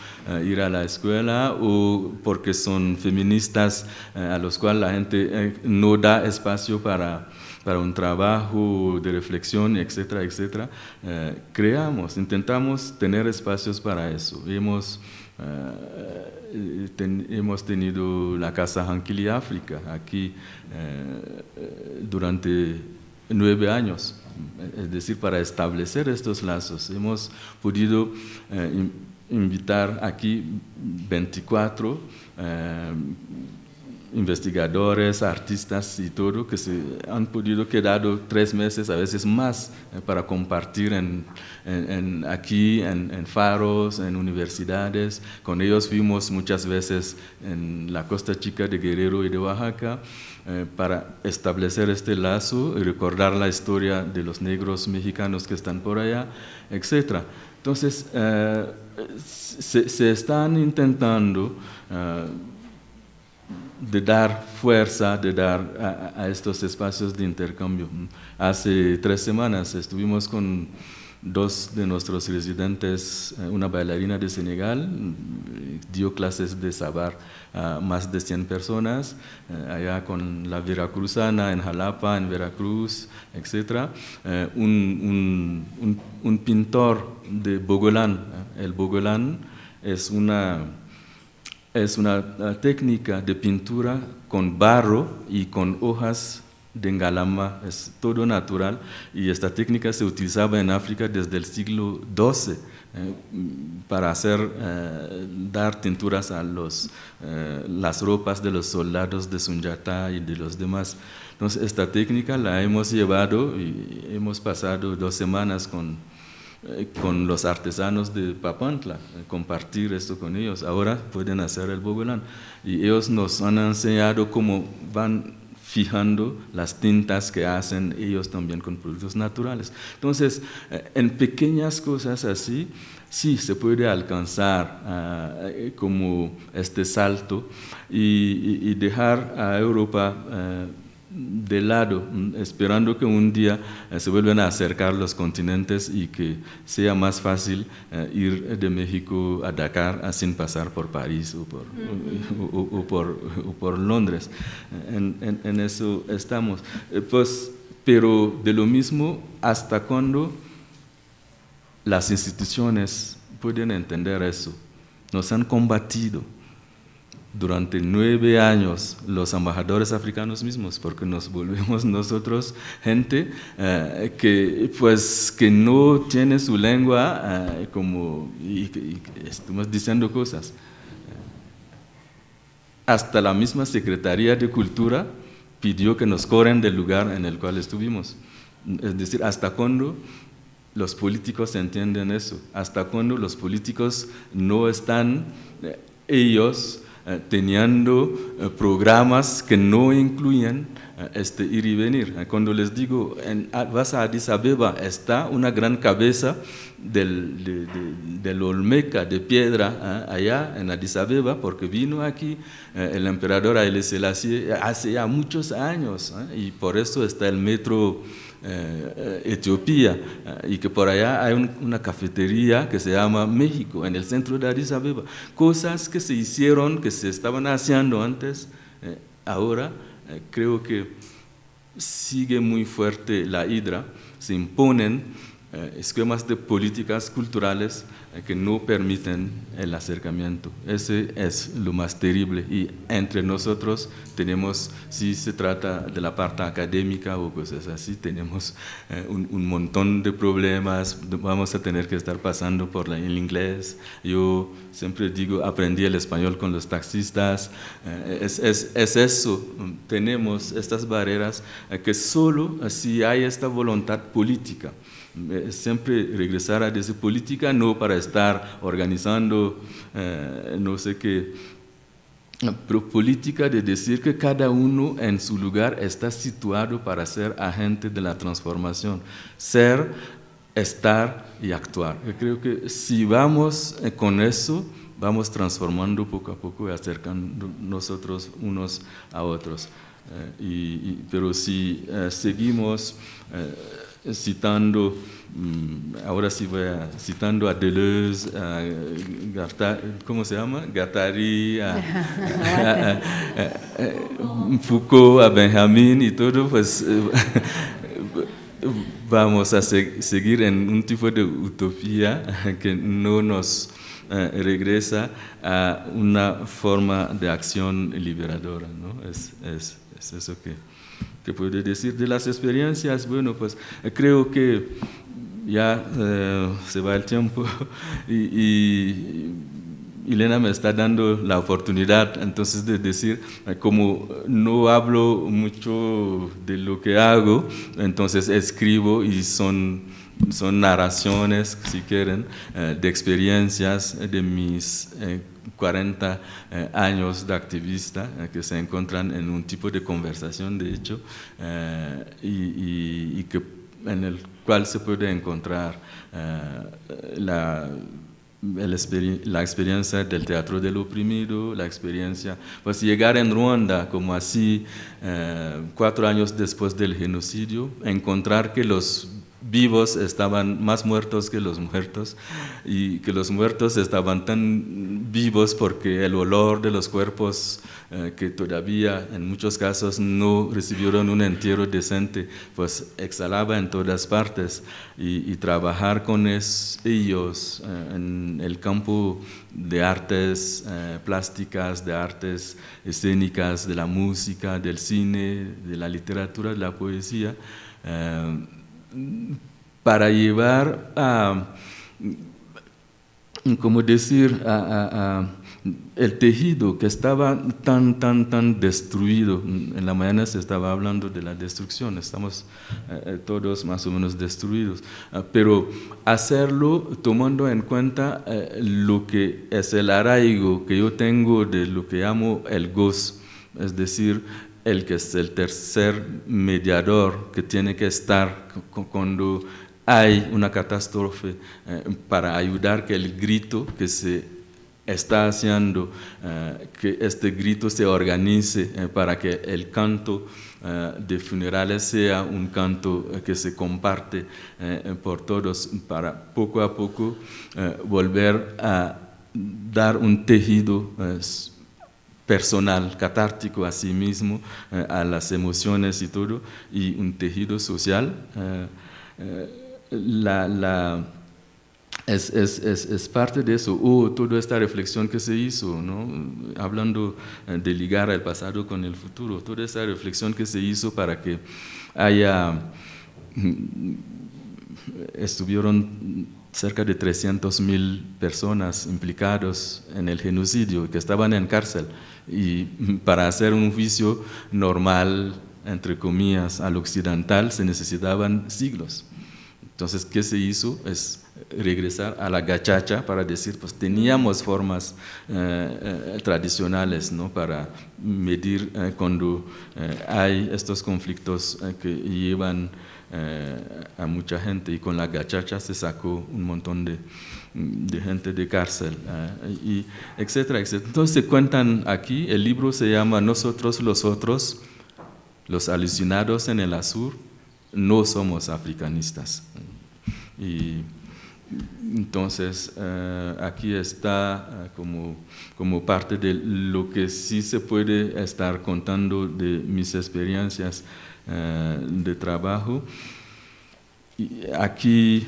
ir a la escuela, o porque son feministas a los cuales la gente no da espacio para un trabajo de reflexión, etcétera, etcétera. Intentamos tener espacios para eso. Hemos tenido la Casa Hankili África aquí durante 9 años, es decir, para establecer estos lazos. Hemos podido invitar aquí 24 investigadores, artistas y todo, que se han podido quedar 3 meses, a veces más, para compartir aquí en faros, en universidades. Con ellos fuimos muchas veces en la Costa Chica de Guerrero y de Oaxaca, para establecer este lazo y recordar la historia de los negros mexicanos que están por allá, etc. Entonces, se están intentando de dar fuerza, de dar a estos espacios de intercambio. Hace 3 semanas estuvimos con 2 de nuestros residentes, una bailarina de Senegal, dio clases de sabar a más de 100 personas, allá con la veracruzana en Jalapa, en Veracruz, etc. Un pintor de Bogolán. El Bogolán es una técnica de pintura con barro y con hojas de ngalama, es todo natural, y esta técnica se utilizaba en África desde el siglo XII para dar tinturas a las ropas de los soldados de Sunjata y de los demás. Entonces, esta técnica la hemos llevado y hemos pasado 2 semanas con con los artesanos de Papantla, compartir esto con ellos. Ahora pueden hacer el bobelán. Y ellos nos han enseñado cómo van fijando las tintas que hacen ellos también con productos naturales. Entonces, en pequeñas cosas así, sí se puede alcanzar como este salto y dejar a Europa de lado, esperando que un día se vuelvan a acercar los continentes y que sea más fácil ir de México a Dakar sin pasar por París o por Londres. En eso estamos. Pues, pero de lo mismo, ¿hasta cuándo las instituciones pueden entender eso? Nos han combatido durante 9 años los embajadores africanos mismos, porque nos volvemos nosotros gente que no tiene su lengua y estamos diciendo cosas. Hasta la misma Secretaría de Cultura pidió que nos corran del lugar en el cual estuvimos. Es decir, ¿hasta cuándo los políticos entienden eso? ¿Hasta cuándo los políticos no están ellos teniendo programas que no incluyen ir y venir? Cuando les digo, vas a Addis Abeba, está una gran cabeza del Olmeca de piedra allá en Addis Abeba, porque vino aquí el emperador Haile Selassie hace ya muchos años, y por eso está el metro Etiopía, y que por allá hay una cafetería que se llama México, en el centro de Addis Abeba. Cosas que se hicieron, que se estaban haciendo antes, ahora creo que sigue muy fuerte la hidra, se imponen esquemas de políticas culturales que no permiten el acercamiento. Ese es lo más terrible, y entre nosotros tenemos, si se trata de la parte académica o cosas así, tenemos un montón de problemas. Vamos a tener que estar pasando por el inglés. Yo siempre digo, aprendí el español con los taxistas. Es eso, tenemos estas barreras que solo si hay esta voluntad política. Siempre regresar a esa política, no para estar organizando no sé qué, pero política de decir que cada uno en su lugar está situado para ser agente de la transformación, ser, estar y actuar. Yo creo que si vamos con eso, vamos transformando poco a poco y acercando nosotros unos a otros. Pero si seguimos citando, ahora sí citando a Deleuze, a ¿cómo se llama? Guattari, a Foucault, a Benjamin y todo, pues vamos a seguir en un tipo de utopía que no nos regresa a una forma de acción liberadora, ¿no? Es eso que puedo decir. De las experiencias, bueno, pues creo que ya se va el tiempo y Elena me está dando la oportunidad entonces de decir, como no hablo mucho de lo que hago, entonces escribo y son narraciones, si quieren, de experiencias de mis 40 años de activista que se encuentran en un tipo de conversación, de hecho, y que, en el cual se puede encontrar la experiencia del teatro del oprimido, la experiencia, pues llegar en Ruanda, como así, 4 años después del genocidio, encontrar que los vivos estaban más muertos que los muertos, y que los muertos estaban tan vivos porque el olor de los cuerpos que todavía en muchos casos no recibieron un entierro decente, pues exhalaba en todas partes, y trabajar con ellos en el campo de artes plásticas, de artes escénicas, de la música, del cine, de la literatura, de la poesía, para llevar a, como decir, a el tejido que estaba tan destruido. En la mañana se estaba hablando de la destrucción, estamos todos más o menos destruidos, pero hacerlo tomando en cuenta lo que es el arraigo que yo tengo de lo que llamo el gozo, es decir, el que es el tercer mediador que tiene que estar cuando hay una catástrofe para ayudar que el grito que se está haciendo, que este grito se organice para que el canto de funerales sea un canto que se comparte por todos, para poco a poco volver a dar un tejido personal, catártico a sí mismo, a las emociones y todo, y un tejido social. Es parte de eso, toda esta reflexión que se hizo, ¿no? Hablando de ligar el pasado con el futuro, toda esta reflexión que se hizo para que estuvieron cerca de 300.000 personas implicadas en el genocidio, que estaban en cárcel, y para hacer un juicio normal, entre comillas, al occidental, se necesitaban siglos. Entonces, ¿qué se hizo? Es regresar a la gachacha para decir, pues teníamos formas tradicionales, ¿no? Para medir cuando hay estos conflictos que llevan a mucha gente, y con la gachacha se sacó un montón de gente de cárcel, y etcétera, etcétera. Entonces se cuentan aquí, el libro se llama Nosotros los Otros, los alucinados en el Azur, no somos africanistas. Y entonces aquí está como parte de lo que sí se puede estar contando de mis experiencias de trabajo. Y aquí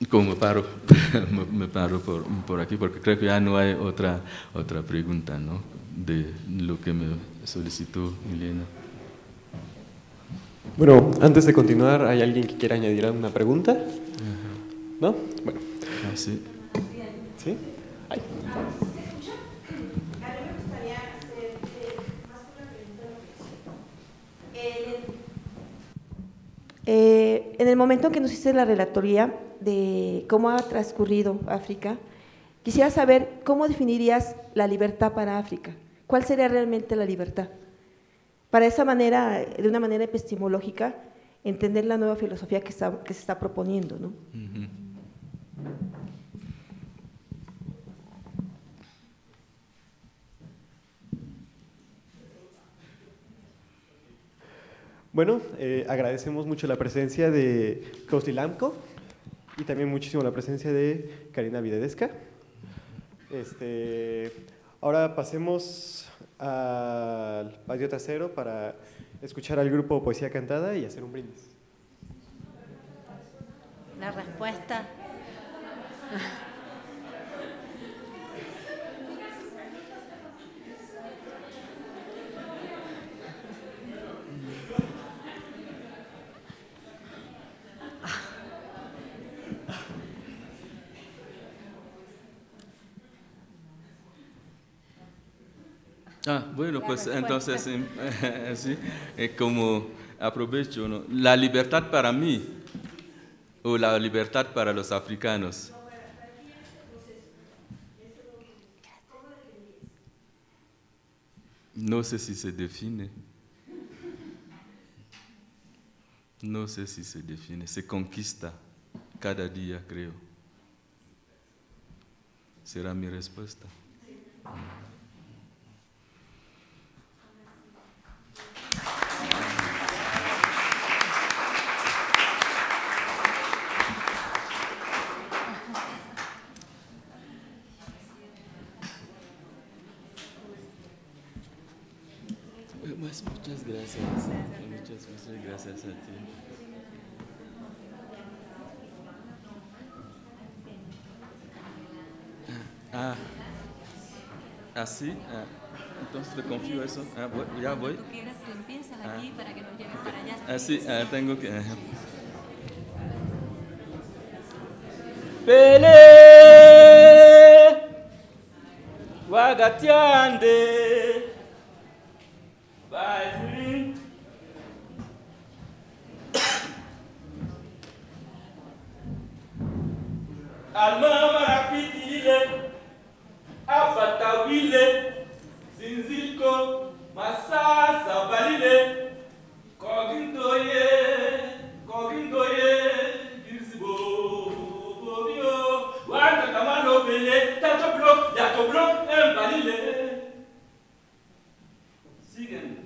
como me paro por aquí, porque creo que ya no hay otra pregunta, ¿no? De lo que me solicitó Milena. Bueno, antes de continuar, ¿hay alguien que quiera añadir alguna pregunta? ¿No? Bueno. Sí. ¿Sí? Ahí. En el momento en que nos hiciste la relatoría de cómo ha transcurrido África, quisiera saber cómo definirías la libertad para África. ¿Cuál sería realmente la libertad? Para esa manera, de una manera epistemológica, entender la nueva filosofía que se está proponiendo, ¿no? Uh-huh. Bueno, agradecemos mucho la presencia de Cuauhtilamco y también muchísimo la presencia de Karina Vidadeska. Ahora pasemos al patio trasero para escuchar al grupo Poesía Cantada y hacer un brindis. La respuesta. Bueno, pues entonces, sí, como aprovecho, ¿no? La libertad para mí o la libertad para los africanos. No sé si se define. No sé si se define. Se conquista cada día, creo. Será mi respuesta. Muchas gracias. Muchas gracias a ti. ¿Así? Entonces te confío eso. Ya voy. Tú quieres, tú empiezas aquí para que nos lleves para allá. Sí, tengo que... Pele Wagatiande Baizuri Alma Marapitile Afatawile Zinzilko Masasa Balile Kogindoye Girzibo Bobio Wanda Kamano Bele Tatoblo Yatoblo Balile Siguen